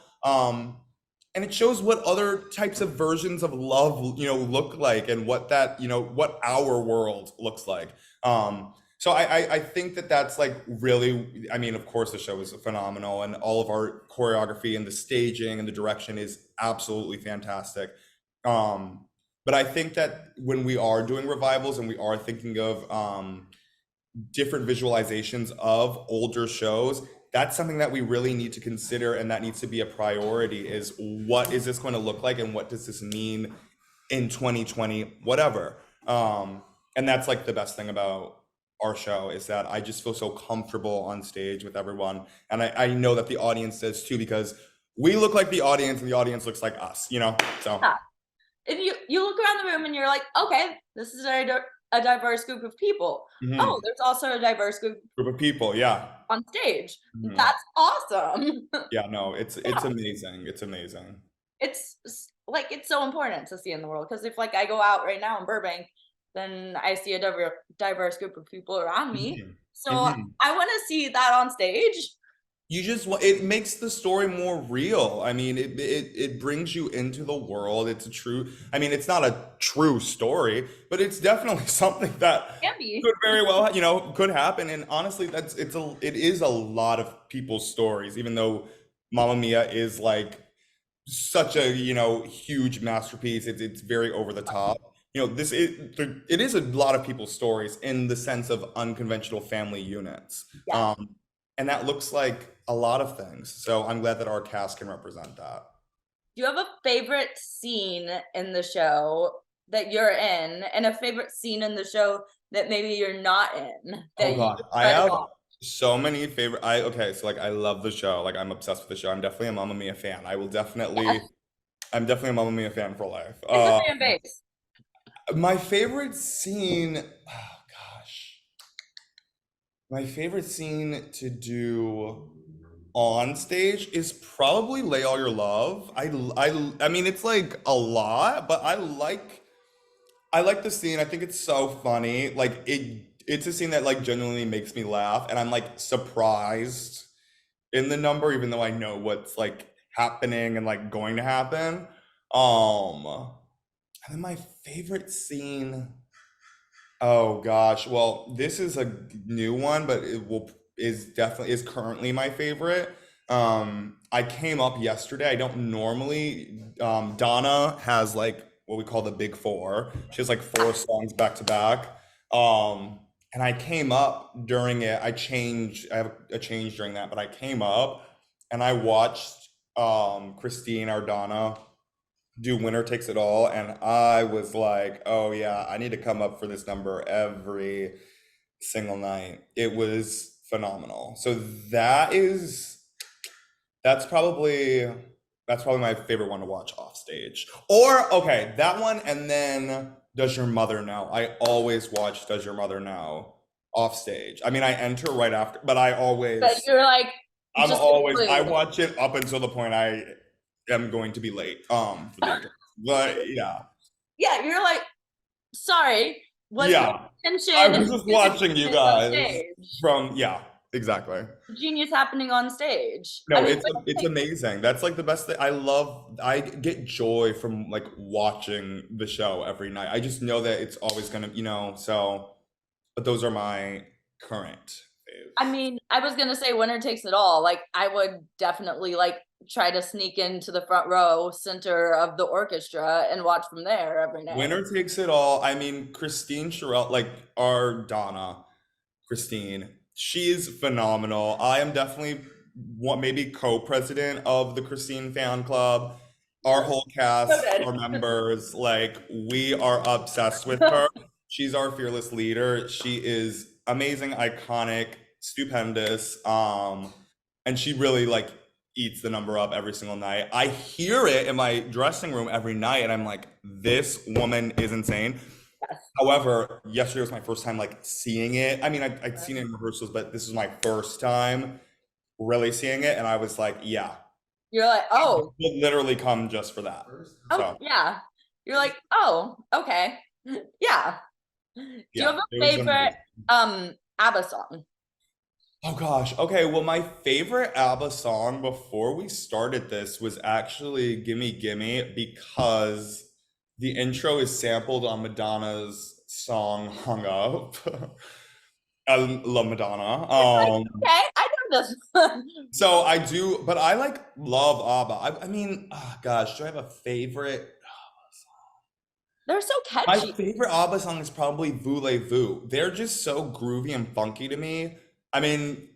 [SPEAKER 3] And it shows what other types of versions of love, you know, look like and what that, you know, what our world looks like. So I think that that's like really, I mean, of course the show is phenomenal and all of our choreography and the staging and the direction is absolutely fantastic. Um, but I think that when we are doing revivals and we are thinking of different visualizations of older shows, that's something that we really need to consider and that needs to be a priority is what is this going to look like and what does this mean in 2020, whatever. And that's like the best thing about our show is that I just feel so comfortable on stage with everyone. And I know that the audience does too, because we look like the audience and the audience looks like us, you know? So,
[SPEAKER 2] Yeah. If you look around the room and you're like, okay, this is a diverse group of people. Oh,
[SPEAKER 3] mhm.
[SPEAKER 2] there's also a diverse group
[SPEAKER 3] Group of people, yeah.
[SPEAKER 2] on stage.
[SPEAKER 3] Mhm.
[SPEAKER 2] That's awesome.
[SPEAKER 3] Yeah, no, it's
[SPEAKER 2] Yeah,
[SPEAKER 3] amazing. It's amazing.
[SPEAKER 2] like it's so important to see in the world because if like I go out right now in Burbank, then I see a diverse group of people around me.
[SPEAKER 3] Mhm.
[SPEAKER 2] So
[SPEAKER 3] Mhm.
[SPEAKER 2] I want to see that on stage.
[SPEAKER 3] You just want it makes the story more real. I mean, it brings you into the world. It's a true, I mean, it's not a true story, but it's definitely something that
[SPEAKER 2] Can be.
[SPEAKER 3] could very well, you know, could happen. And honestly, it is a lot of people's stories, even though Mamma Mia is like such a, you know, huge masterpiece. It's very over the top. You know, it is a lot of people's stories in the sense of unconventional family units.
[SPEAKER 2] Yes.
[SPEAKER 3] And that looks like a lot of things. So I'm glad that our cast can represent that.
[SPEAKER 2] Do you have a favorite scene in the show that you're in, and a favorite scene in the show that maybe you're not in
[SPEAKER 3] Oh
[SPEAKER 2] that you
[SPEAKER 3] God,
[SPEAKER 2] just
[SPEAKER 3] I
[SPEAKER 2] try to
[SPEAKER 3] have
[SPEAKER 2] watch?
[SPEAKER 3] so many favorite. I okay, so like I love the show. Like I'm obsessed with the show. I'm definitely a Mamma Mia fan.
[SPEAKER 2] Yes,
[SPEAKER 3] I'm definitely a Mamma Mia fan for life.
[SPEAKER 2] it's a fan base.
[SPEAKER 3] My favorite scene, oh gosh, my favorite scene to do on stage is probably Lay All Your Love. I mean, it's like a lot, but I like the scene. I think it's so funny. Like it's a scene that like genuinely makes me laugh, and I'm like surprised in the number, even though I know what's like happening and like going to happen. Um, and then my favorite scene. Oh gosh. Well, this is a new one, but it will is definitely is currently my favorite. I came up yesterday. I don't normally Donna has like what we call the big four. She has like four songs back to back. Um and I came up during it. I have a change during that, but I came up and I watched Christine Ardana do Winner Takes It All, and I was like, oh yeah, I need to come up for this number every single night. It was phenomenal. So that is that's probably that's probably my favorite one to watch off stage. Or okay, that one and then Does Your Mother Know? I always watch Does Your Mother Know off stage. I mean, I enter right after, but
[SPEAKER 2] But you're like, just
[SPEAKER 3] I
[SPEAKER 2] include.
[SPEAKER 3] watch it up until the point I am going to be late for the intro. But yeah.
[SPEAKER 2] Yeah, you're like, sorry, was paying
[SPEAKER 3] Yeah. I
[SPEAKER 2] attention
[SPEAKER 3] was
[SPEAKER 2] to
[SPEAKER 3] just
[SPEAKER 2] the
[SPEAKER 3] watching you
[SPEAKER 2] genius on
[SPEAKER 3] guys
[SPEAKER 2] stage.
[SPEAKER 3] from yeah, exactly.
[SPEAKER 2] Genius happening on stage. I
[SPEAKER 3] No,
[SPEAKER 2] mean,
[SPEAKER 3] it's amazing. That's like the best thing. I get joy from like watching the show every night. I just know that it's always gonna, so but those are my current
[SPEAKER 2] I
[SPEAKER 3] faves.
[SPEAKER 2] mean, I was gonna say winner takes it all. Like, I would definitely like try to sneak into the front row center of the orchestra and watch from there every night.
[SPEAKER 3] Winner takes it all. I mean, Christine Sherrill, like our Donna, Christine. She is phenomenal. I am definitely what maybe co-president of the Christine fan club. Our whole
[SPEAKER 2] So
[SPEAKER 3] cast,
[SPEAKER 2] good.
[SPEAKER 3] our members, like we are obsessed with her. She's our fearless leader. She is amazing, iconic, stupendous. And she really like eats the number up every single night. I hear it in my dressing room every night, and I'm like, this woman is insane.
[SPEAKER 2] Yes.
[SPEAKER 3] However, yesterday was my first time like seeing it. I mean, I'd seen it in rehearsals, but this is my first time really seeing it, and I was like, yeah,
[SPEAKER 2] You're like, oh,
[SPEAKER 3] would literally come just for that.
[SPEAKER 2] oh
[SPEAKER 3] So
[SPEAKER 2] yeah. You're like, oh, okay. Yeah. Do you
[SPEAKER 3] yeah,
[SPEAKER 2] have
[SPEAKER 3] it
[SPEAKER 2] a
[SPEAKER 3] was
[SPEAKER 2] favorite
[SPEAKER 3] amazing.
[SPEAKER 2] ABBA song?
[SPEAKER 3] Oh gosh. Okay. Well, my favorite ABBA song before we started this was actually "Gimme Gimme" because the intro is sampled on Madonna's song "Hung Up." I love Madonna.
[SPEAKER 2] It's like, okay, I know this one.
[SPEAKER 3] So I do, but I like love ABBA. I mean, oh gosh, do I have a favorite?
[SPEAKER 2] They're so
[SPEAKER 3] My
[SPEAKER 2] catchy.
[SPEAKER 3] favorite ABBA song is probably Voulez-Vous. They're just so groovy and funky to me. I mean,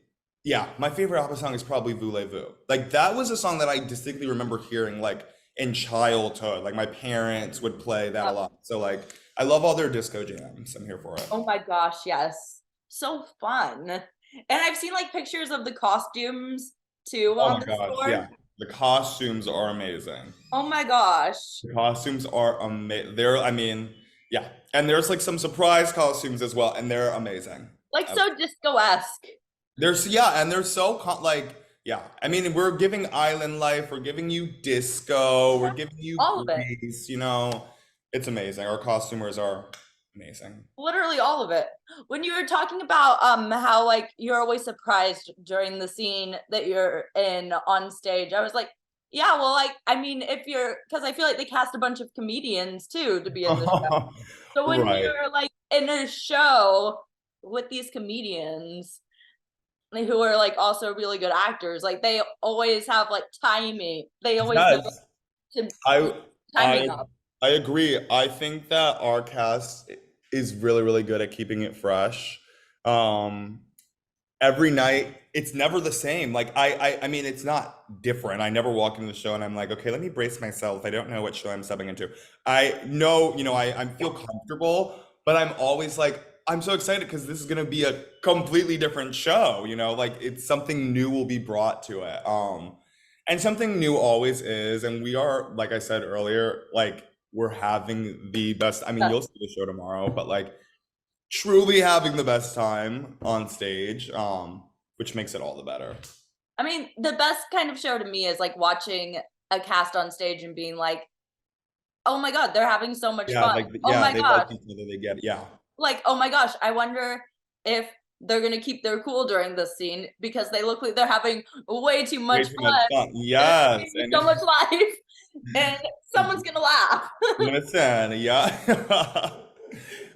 [SPEAKER 3] yeah, my favorite ABBA song is probably Voulez-Vous. Like that was a song that I distinctly remember hearing like in childhood. Like my parents would play that a lot. So like I love all their disco jams. I'm here for it.
[SPEAKER 2] Oh my gosh, yes. So fun. And I've seen like pictures of the costumes too
[SPEAKER 3] Oh
[SPEAKER 2] on
[SPEAKER 3] my
[SPEAKER 2] the
[SPEAKER 3] gosh,
[SPEAKER 2] store.
[SPEAKER 3] yeah. The costumes are amazing.
[SPEAKER 2] Oh my gosh.
[SPEAKER 3] The costumes are amazing. I mean, yeah. And there's like some surprise costumes as well, and they're amazing.
[SPEAKER 2] Like so disco-esque.
[SPEAKER 3] There's yeah, and they're so like yeah. I mean, we're giving island life, we're giving you disco, we're giving you
[SPEAKER 2] All of it.
[SPEAKER 3] Grease. It's amazing. Our costumers are amazing.
[SPEAKER 2] Literally all of it. When you were talking about how like you're always surprised during the scene that you're in on stage, I was like, yeah, well, like, I mean, if you're because I feel like they cast a bunch of comedians too to be in the show. So when
[SPEAKER 3] Right.
[SPEAKER 2] you're like in a show with these comedians who are like also really good actors, like they always have like timing. They always know
[SPEAKER 3] Yes.
[SPEAKER 2] to
[SPEAKER 3] I
[SPEAKER 2] timing
[SPEAKER 3] I
[SPEAKER 2] up.
[SPEAKER 3] I agree. I think that our cast is really, really good at keeping it fresh. Um, every night, it's never the same. Like I mean, it's not different. I never walk into the show and I'm like, okay, let me brace myself. I don't know what show I'm stepping into. I know, I feel comfortable, but I'm always like, I'm so excited because this is gonna be a completely different show. Like it's something new will be brought to it. And something new always is, and we are, like I said earlier, like we're having the best. I mean,
[SPEAKER 2] Yeah.
[SPEAKER 3] you'll see the show tomorrow, but like truly having the best time on stage, which makes it all the better.
[SPEAKER 2] I mean, the best kind of show to me is like watching a cast on stage and being like, oh my God, they're having so much
[SPEAKER 3] Yeah,
[SPEAKER 2] fun.
[SPEAKER 3] like
[SPEAKER 2] Oh
[SPEAKER 3] yeah,
[SPEAKER 2] my
[SPEAKER 3] they like
[SPEAKER 2] gosh.
[SPEAKER 3] each other. They get it. Yeah.
[SPEAKER 2] Like, oh my gosh, I wonder if they're gonna keep their cool during this scene because they look like they're having way too
[SPEAKER 3] Way
[SPEAKER 2] much
[SPEAKER 3] too much
[SPEAKER 2] fun
[SPEAKER 3] fun.
[SPEAKER 2] and it's
[SPEAKER 3] Yes,
[SPEAKER 2] giving me
[SPEAKER 3] and
[SPEAKER 2] so much life and someone's gonna laugh.
[SPEAKER 3] listen, yeah.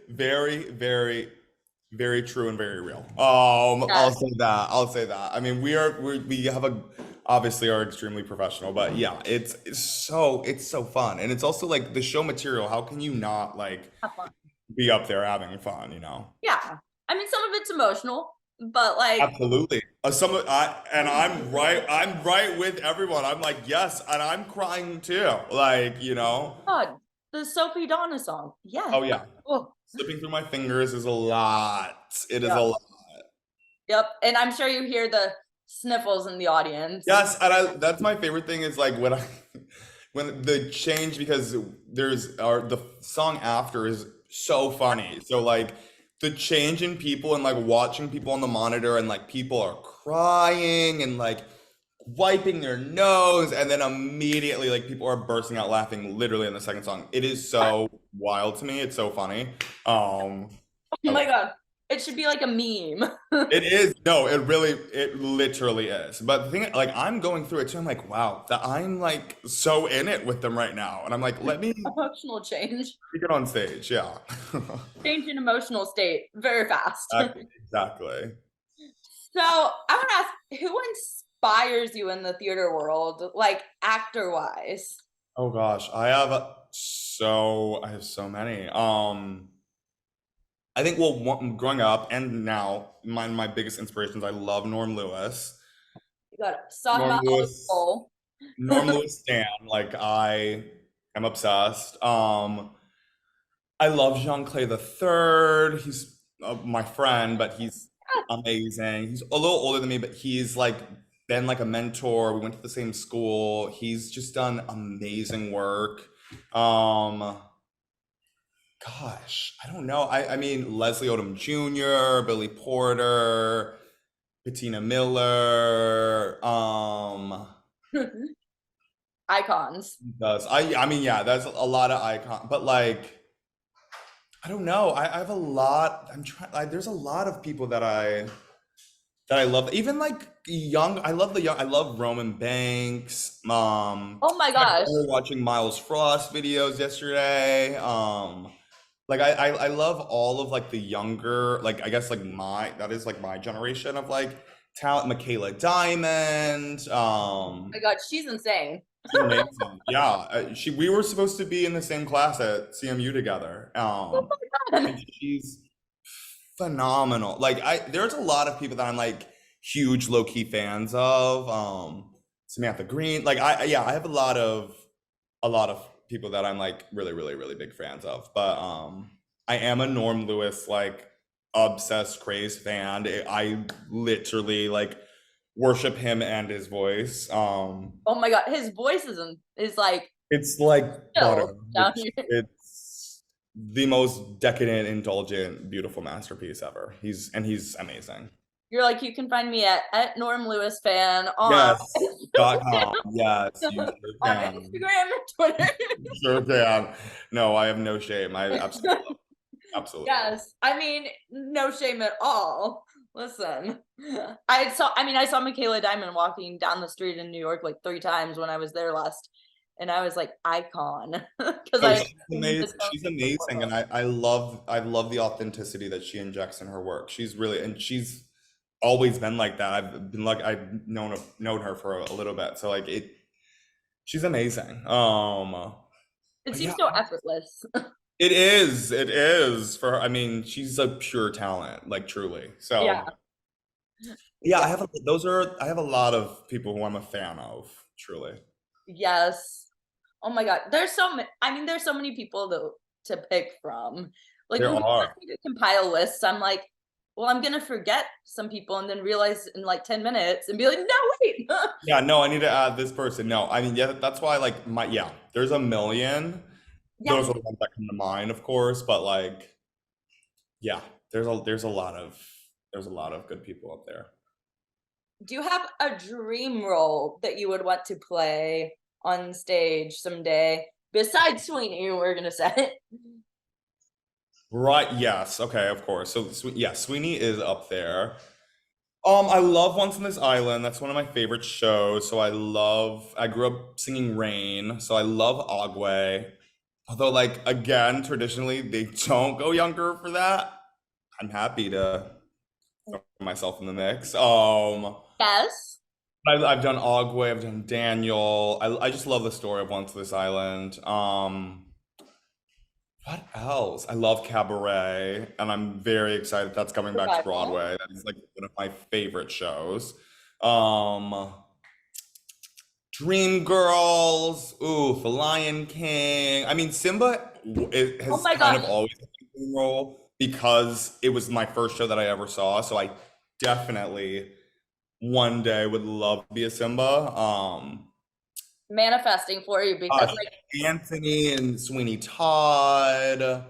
[SPEAKER 3] Very, very, very true and very real. I'll
[SPEAKER 2] Yes.
[SPEAKER 3] say that. I'll say that. I mean, we have a obviously are extremely professional, but yeah, it's so fun, and it's also like the show material. How can you not like
[SPEAKER 2] Have fun.
[SPEAKER 3] be up there having fun? You know?
[SPEAKER 2] Yeah. I mean, some of it's emotional, but like,
[SPEAKER 3] Absolutely. I'm right. I'm right with everyone. I'm like yes, and I'm crying too. Like you know.
[SPEAKER 2] God, the Sophie Donna song. Yes.
[SPEAKER 3] Oh yeah.
[SPEAKER 2] Oh,
[SPEAKER 3] Slipping through my fingers is a lot. It is a
[SPEAKER 2] yep.
[SPEAKER 3] lot.
[SPEAKER 2] Yep. And I'm sure you hear the sniffles in the audience.
[SPEAKER 3] Yes, and I that's my favorite thing is like when I when the change because the song after is so funny. So like the change in people and like watching people on the monitor and like people are crying and like wiping their nose and then immediately like people are bursting out laughing literally in the second song. It is so wild to me. It's so funny. Um
[SPEAKER 2] Oh
[SPEAKER 3] I
[SPEAKER 2] my
[SPEAKER 3] love
[SPEAKER 2] God. It should be like a meme.
[SPEAKER 3] it is no, it literally is. But the thing, like, I'm going through it too. I'm like, wow, that I'm like so in it with them right now, and I'm like, let me
[SPEAKER 2] Emotional change.
[SPEAKER 3] get on stage. Yeah,
[SPEAKER 2] Change in emotional state very fast.
[SPEAKER 3] exactly.
[SPEAKER 2] So I want to ask, who inspires you in the theater world, like actor wise?
[SPEAKER 3] Oh gosh, I have so many. I think well, growing up and now, my biggest inspirations. I love Norm Lewis.
[SPEAKER 2] You got us talking
[SPEAKER 3] Norm
[SPEAKER 2] about Olive
[SPEAKER 3] Lewis,
[SPEAKER 2] Cole.
[SPEAKER 3] Norm Lewis Stan. Like I am obsessed. I love Jean Clay the Third. He's my friend, but he's amazing. He's a little older than me, but he's like been like a mentor. We went to the same school. He's just done amazing work. Um, gosh, I don't know. I mean Leslie Odom Jr., Billy Porter, Bettina Miller.
[SPEAKER 2] Icons.
[SPEAKER 3] Does I mean yeah, that's a lot of icon, but like. I don't know. I have a lot. I'm trying. There's a lot of people that I love. Even like young. I love the young. I love Roman Banks.
[SPEAKER 2] Oh my
[SPEAKER 3] I
[SPEAKER 2] gosh.
[SPEAKER 3] started watching Miles Frost videos yesterday. Like I love all of like the younger. Like I guess like my that is like my generation of like talent. Michaela Diamond.
[SPEAKER 2] Oh my God, she's insane.
[SPEAKER 3] She's amazing. Yeah, we were supposed to be in the same class at CMU together.
[SPEAKER 2] Oh my God.
[SPEAKER 3] And she's phenomenal. Like there's a lot of people that I'm like huge low key fans of. Samantha Green. Like yeah, I have a lot of people that I'm like really really really big fans of. But I am a Norm Lewis like obsessed crazed fan. I literally like worship him and his voice.
[SPEAKER 2] Oh my God, his voice is like
[SPEAKER 3] It's like
[SPEAKER 2] chill
[SPEAKER 3] butter.
[SPEAKER 2] down here.
[SPEAKER 3] It's the most decadent, indulgent, beautiful masterpiece ever. He's amazing.
[SPEAKER 2] You're like, you can find me at Norm Lewis fan on
[SPEAKER 3] Yes. .com. Yes, you sure
[SPEAKER 2] on
[SPEAKER 3] can.
[SPEAKER 2] Instagram and Twitter.
[SPEAKER 3] Sure can. No, I have no shame. I absolutely love it. Absolutely.
[SPEAKER 2] Yes. I mean, no shame at all. Listen. I saw Michaela Diamond walking down the street in New York like 3 times when I was there last. And I was like, icon. Because
[SPEAKER 3] Oh,
[SPEAKER 2] I
[SPEAKER 3] she's amazing. She's amazing, and I love the authenticity that she injects in her work. She's really and she's always been like that. I've known her for a little bit, so like she's amazing.
[SPEAKER 2] it
[SPEAKER 3] But
[SPEAKER 2] seems
[SPEAKER 3] yeah,
[SPEAKER 2] so effortless.
[SPEAKER 3] it is for her. I mean, she's a pure talent, like truly.
[SPEAKER 2] Yeah.
[SPEAKER 3] So yeah,
[SPEAKER 2] Yeah.
[SPEAKER 3] I have a lot of people who I'm a fan of, truly.
[SPEAKER 2] Yes. Oh my God. There's so many people to pick from. Like
[SPEAKER 3] There
[SPEAKER 2] when people
[SPEAKER 3] are.
[SPEAKER 2] ask me to compile lists, I'm like, well, I'm gonna forget some people and then realize in like 10 minutes and be like, no, wait.
[SPEAKER 3] Yeah, no, I need to add this person. No, I mean, yeah, that's why, like, there's a million.
[SPEAKER 2] Yeah.
[SPEAKER 3] those are the ones that come to mind, of course, but like, yeah, there's a lot of good people up there.
[SPEAKER 2] Do you have a dream role that you would want to play on stage someday besides Sweeney? We're gonna say.
[SPEAKER 3] Right, yes, okay, of course. So, yeah, Sweeney is up there. I love Once on This Island. That's one of my favorite shows. I grew up singing Rain, so I love Agwe. Although, like, again, traditionally, they don't go younger for that. I'm happy to throw myself in the mix.
[SPEAKER 2] Yes.
[SPEAKER 3] I've done Agwe, I've done Daniel. I just love the story of Once on This Island. What else? I love Cabaret, and I'm very excited that's coming back to
[SPEAKER 2] Survival.
[SPEAKER 3] Broadway. That is like one of my favorite shows. Um, Dreamgirls, ooh, The Lion King. I mean, Simba
[SPEAKER 2] Oh
[SPEAKER 3] has
[SPEAKER 2] my
[SPEAKER 3] kind
[SPEAKER 2] gosh.
[SPEAKER 3] of always had a dream role because it was my first show that I ever saw. So I definitely one day would love to be a Simba.
[SPEAKER 2] Manifesting for you because
[SPEAKER 3] Gosh,
[SPEAKER 2] like
[SPEAKER 3] Anthony and Sweeney Todd.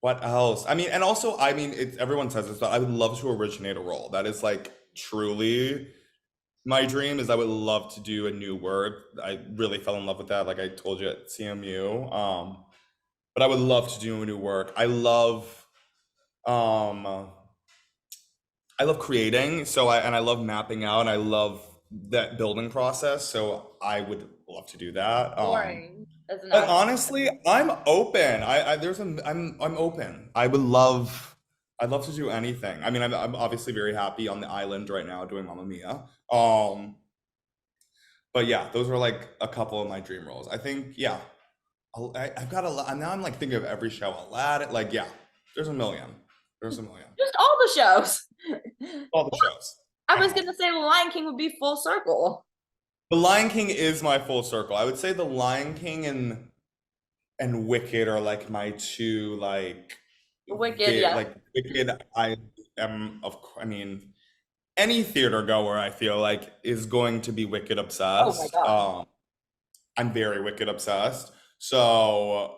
[SPEAKER 3] What else? I mean, and also, I mean, it's everyone says this, but I would love to originate a role. That is like truly my dream is I would love to do a new word. I really fell in love with that, like I told you at CMU. But I would love to do a new work. Um I love creating, and I love mapping out, and I love that building process. So I would love to do that.
[SPEAKER 2] boring as an
[SPEAKER 3] But
[SPEAKER 2] actor.
[SPEAKER 3] honestly, I'm open. I'm open. I'd love to do anything. I mean, I'm obviously very happy on the island right now doing Mamma Mia. Um, but yeah, those are like a couple of my dream roles. I think, yeah, I've got a lot. Now I'm like thinking of every show. Aladdin, like, yeah, there's a million. There's a million.
[SPEAKER 2] Just all the shows.
[SPEAKER 3] All the shows.
[SPEAKER 2] I
[SPEAKER 3] I
[SPEAKER 2] was
[SPEAKER 3] know.
[SPEAKER 2] gonna say The Lion King would be full circle.
[SPEAKER 3] The Lion King is my full circle. I would say The Lion King and Wicked are like my two like
[SPEAKER 2] Wicked, yeah.
[SPEAKER 3] like Wicked. I am I mean any theater goer I feel like is going to be Wicked
[SPEAKER 2] Oh my
[SPEAKER 3] obsessed.
[SPEAKER 2] god.
[SPEAKER 3] I'm very Wicked obsessed. So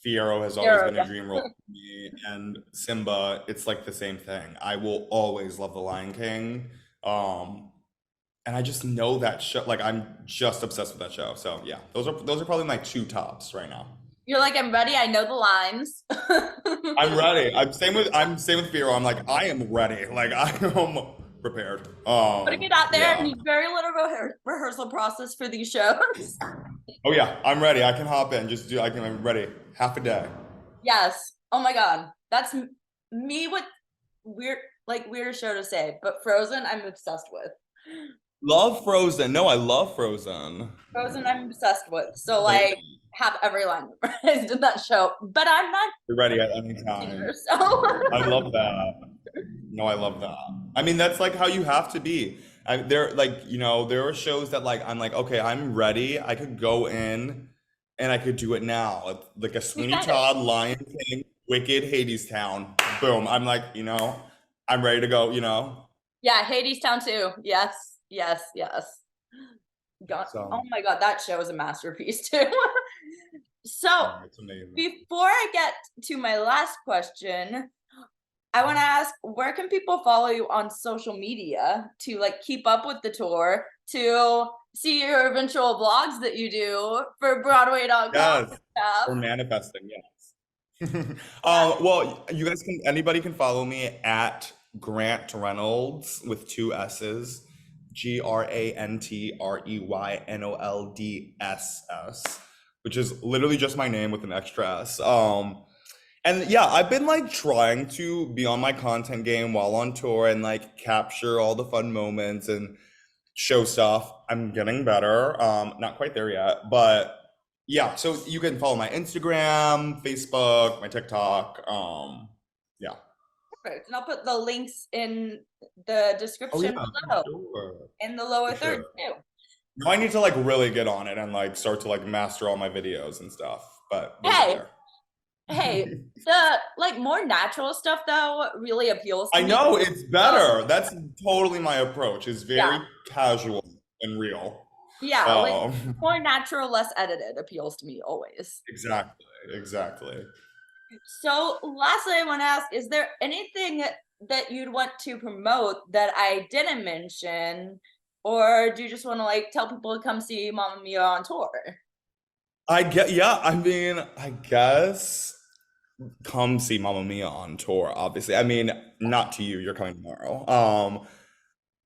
[SPEAKER 3] Fiero has always
[SPEAKER 2] Hero,
[SPEAKER 3] been a
[SPEAKER 2] yeah.
[SPEAKER 3] dream role for me, and Simba, it's like the same thing. I will always love The Lion King. Um, and I just know that show. Like I'm just obsessed with that show. So yeah, those are probably my two tops right now.
[SPEAKER 2] You're like, I'm ready, I know the lines.
[SPEAKER 3] I'm ready. I'm same with Firo. I'm like I am ready. Like I am prepared.
[SPEAKER 2] Putting it out there,
[SPEAKER 3] Yeah.
[SPEAKER 2] need very little rehearsal process for these shows.
[SPEAKER 3] Oh yeah, I'm ready. I can hop in. I'm ready. Half a day.
[SPEAKER 2] Yes. Oh my god. That's me with weird, like weirder show to say, but Frozen, I'm obsessed with.
[SPEAKER 3] Love Frozen. No, I love Frozen.
[SPEAKER 2] Frozen, I'm obsessed with. So
[SPEAKER 3] Same.
[SPEAKER 2] like, have every line memorized in that show. But I'm not
[SPEAKER 3] You're ready at any
[SPEAKER 2] a singer,
[SPEAKER 3] time.
[SPEAKER 2] so
[SPEAKER 3] I love that. No, I love that. I mean, that's like how you have to be. There, like, there are shows that like I'm like, okay, I'm ready. I could go in and I could do it now. Like a
[SPEAKER 2] we
[SPEAKER 3] Sweeney
[SPEAKER 2] said it.
[SPEAKER 3] Todd, Lion King, Wicked, Hades Town. Boom. I'm like, I'm ready to go.
[SPEAKER 2] Yeah, Hades Town too. Yes, yes, yes. God, oh
[SPEAKER 3] So,
[SPEAKER 2] my god, that show is a masterpiece too. So
[SPEAKER 3] yeah, it's amazing.
[SPEAKER 2] before I get to my last question, I want to ask where can people follow you on social media to like keep up with the tour, to see your eventual vlogs that you do for Broadway.com
[SPEAKER 3] Yes.
[SPEAKER 2] and stuff?
[SPEAKER 3] We're manifesting, yes.
[SPEAKER 2] Yeah,
[SPEAKER 3] Well, anybody can follow me at Grant Reynolds with two S's, GrantReynolds, which is literally just my name with an extra S. And yeah, I've been like trying to be on my content game while on tour and like capture all the fun moments and show stuff. I'm getting better. Not quite there yet, but yeah, so you can follow my Instagram, Facebook, my TikTok. Yeah.
[SPEAKER 2] perfect. And I'll put the links in the
[SPEAKER 3] Oh yeah,
[SPEAKER 2] description
[SPEAKER 3] for
[SPEAKER 2] below,
[SPEAKER 3] sure.
[SPEAKER 2] in the lower
[SPEAKER 3] For
[SPEAKER 2] third
[SPEAKER 3] sure.
[SPEAKER 2] too.
[SPEAKER 3] Now I need to like really get on it and like start to like master all my videos and stuff, but we'll get
[SPEAKER 2] Hey,
[SPEAKER 3] there.
[SPEAKER 2] hey, the like more natural stuff though really appeals to
[SPEAKER 3] I
[SPEAKER 2] me.
[SPEAKER 3] know it's better. That's totally my approach. It's
[SPEAKER 2] Yeah,
[SPEAKER 3] very casual and real.
[SPEAKER 2] Yeah, like
[SPEAKER 3] Um,
[SPEAKER 2] more natural, less edited appeals to me always.
[SPEAKER 3] exactly.
[SPEAKER 2] So, lastly, I want to ask, is there anything that you'd want to promote that I didn't mention? Or do you just want to like tell people to come see Mamma Mia on tour?
[SPEAKER 3] Yeah, I mean, I guess come see Mamma Mia on tour, obviously. I mean, not to you, you're coming tomorrow.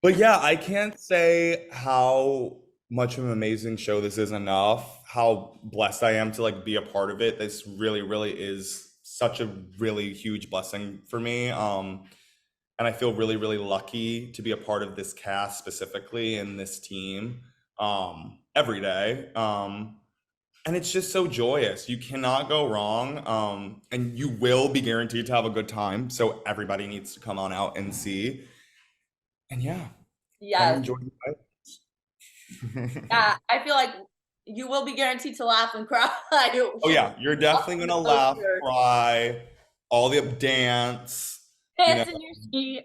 [SPEAKER 3] But yeah, I can't say how much of an amazing show this is enough, how blessed I am to like be a part of it. This really, really is such a really huge blessing for me. And I feel really, really lucky to be a part of this cast specifically and this team every day. And it's just so joyous. You cannot go wrong. And you will be guaranteed to have a good time. So everybody needs to come on out and see. And yeah, come
[SPEAKER 2] Yes.
[SPEAKER 3] enjoy the night.
[SPEAKER 2] Yeah, I feel like you will be guaranteed to laugh and cry.
[SPEAKER 3] Oh yeah, you're definitely gonna
[SPEAKER 2] So
[SPEAKER 3] laugh,
[SPEAKER 2] sure.
[SPEAKER 3] cry, all the dance, you know.
[SPEAKER 2] Dance in your seat.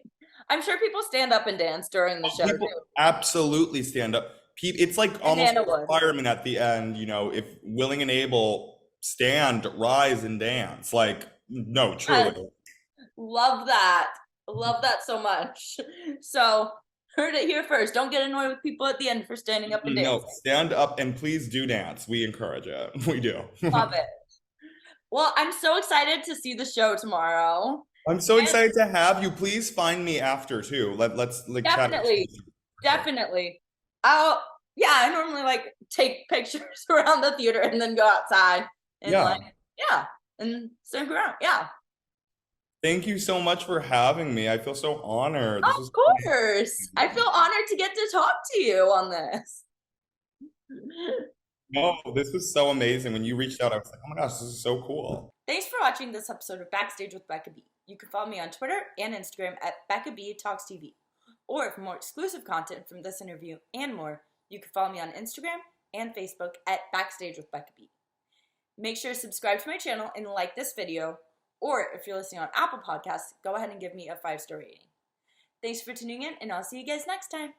[SPEAKER 2] I'm sure people stand up and dance during the show
[SPEAKER 3] People
[SPEAKER 2] too.
[SPEAKER 3] absolutely stand up. It's like
[SPEAKER 2] And
[SPEAKER 3] almost a
[SPEAKER 2] Anna would.
[SPEAKER 3] requirement at the end, if willing and able, stand, rise, and dance. Like, no,
[SPEAKER 2] Yes,
[SPEAKER 3] truly.
[SPEAKER 2] love that. Love that so much. So, heard it here first. Don't get annoyed with people at the end for standing up and
[SPEAKER 3] No,
[SPEAKER 2] dancing.
[SPEAKER 3] stand up and please do dance. We encourage it. We do.
[SPEAKER 2] Love it. Well, I'm so excited to see the show tomorrow.
[SPEAKER 3] I'm so
[SPEAKER 2] And
[SPEAKER 3] excited to have you. Please find me after too. Let's like chat.
[SPEAKER 2] definitely, definitely. I'll, yeah, I normally like take pictures around the theater and then go outside and
[SPEAKER 3] Yeah.
[SPEAKER 2] like, yeah, and stick around. Yeah.
[SPEAKER 3] Thank you so much for having me. I feel so honored. This
[SPEAKER 2] Of
[SPEAKER 3] was
[SPEAKER 2] course. I feel honored to get to talk to you on this.
[SPEAKER 3] no, this was so amazing. When you reached out, I was like, oh my gosh, this is so cool.
[SPEAKER 2] Thanks for watching this episode of Backstage with Becca B. You can follow me on Twitter and Instagram at Becca B Talks TV. Or for more exclusive content from this interview and more, you can follow me on Instagram and Facebook at Backstage with Becca B. Make sure to subscribe to my channel and like this video. Or if you're listening on Apple Podcasts, go ahead and give me a 5-star rating. Thanks for tuning in, and I'll see you guys next time.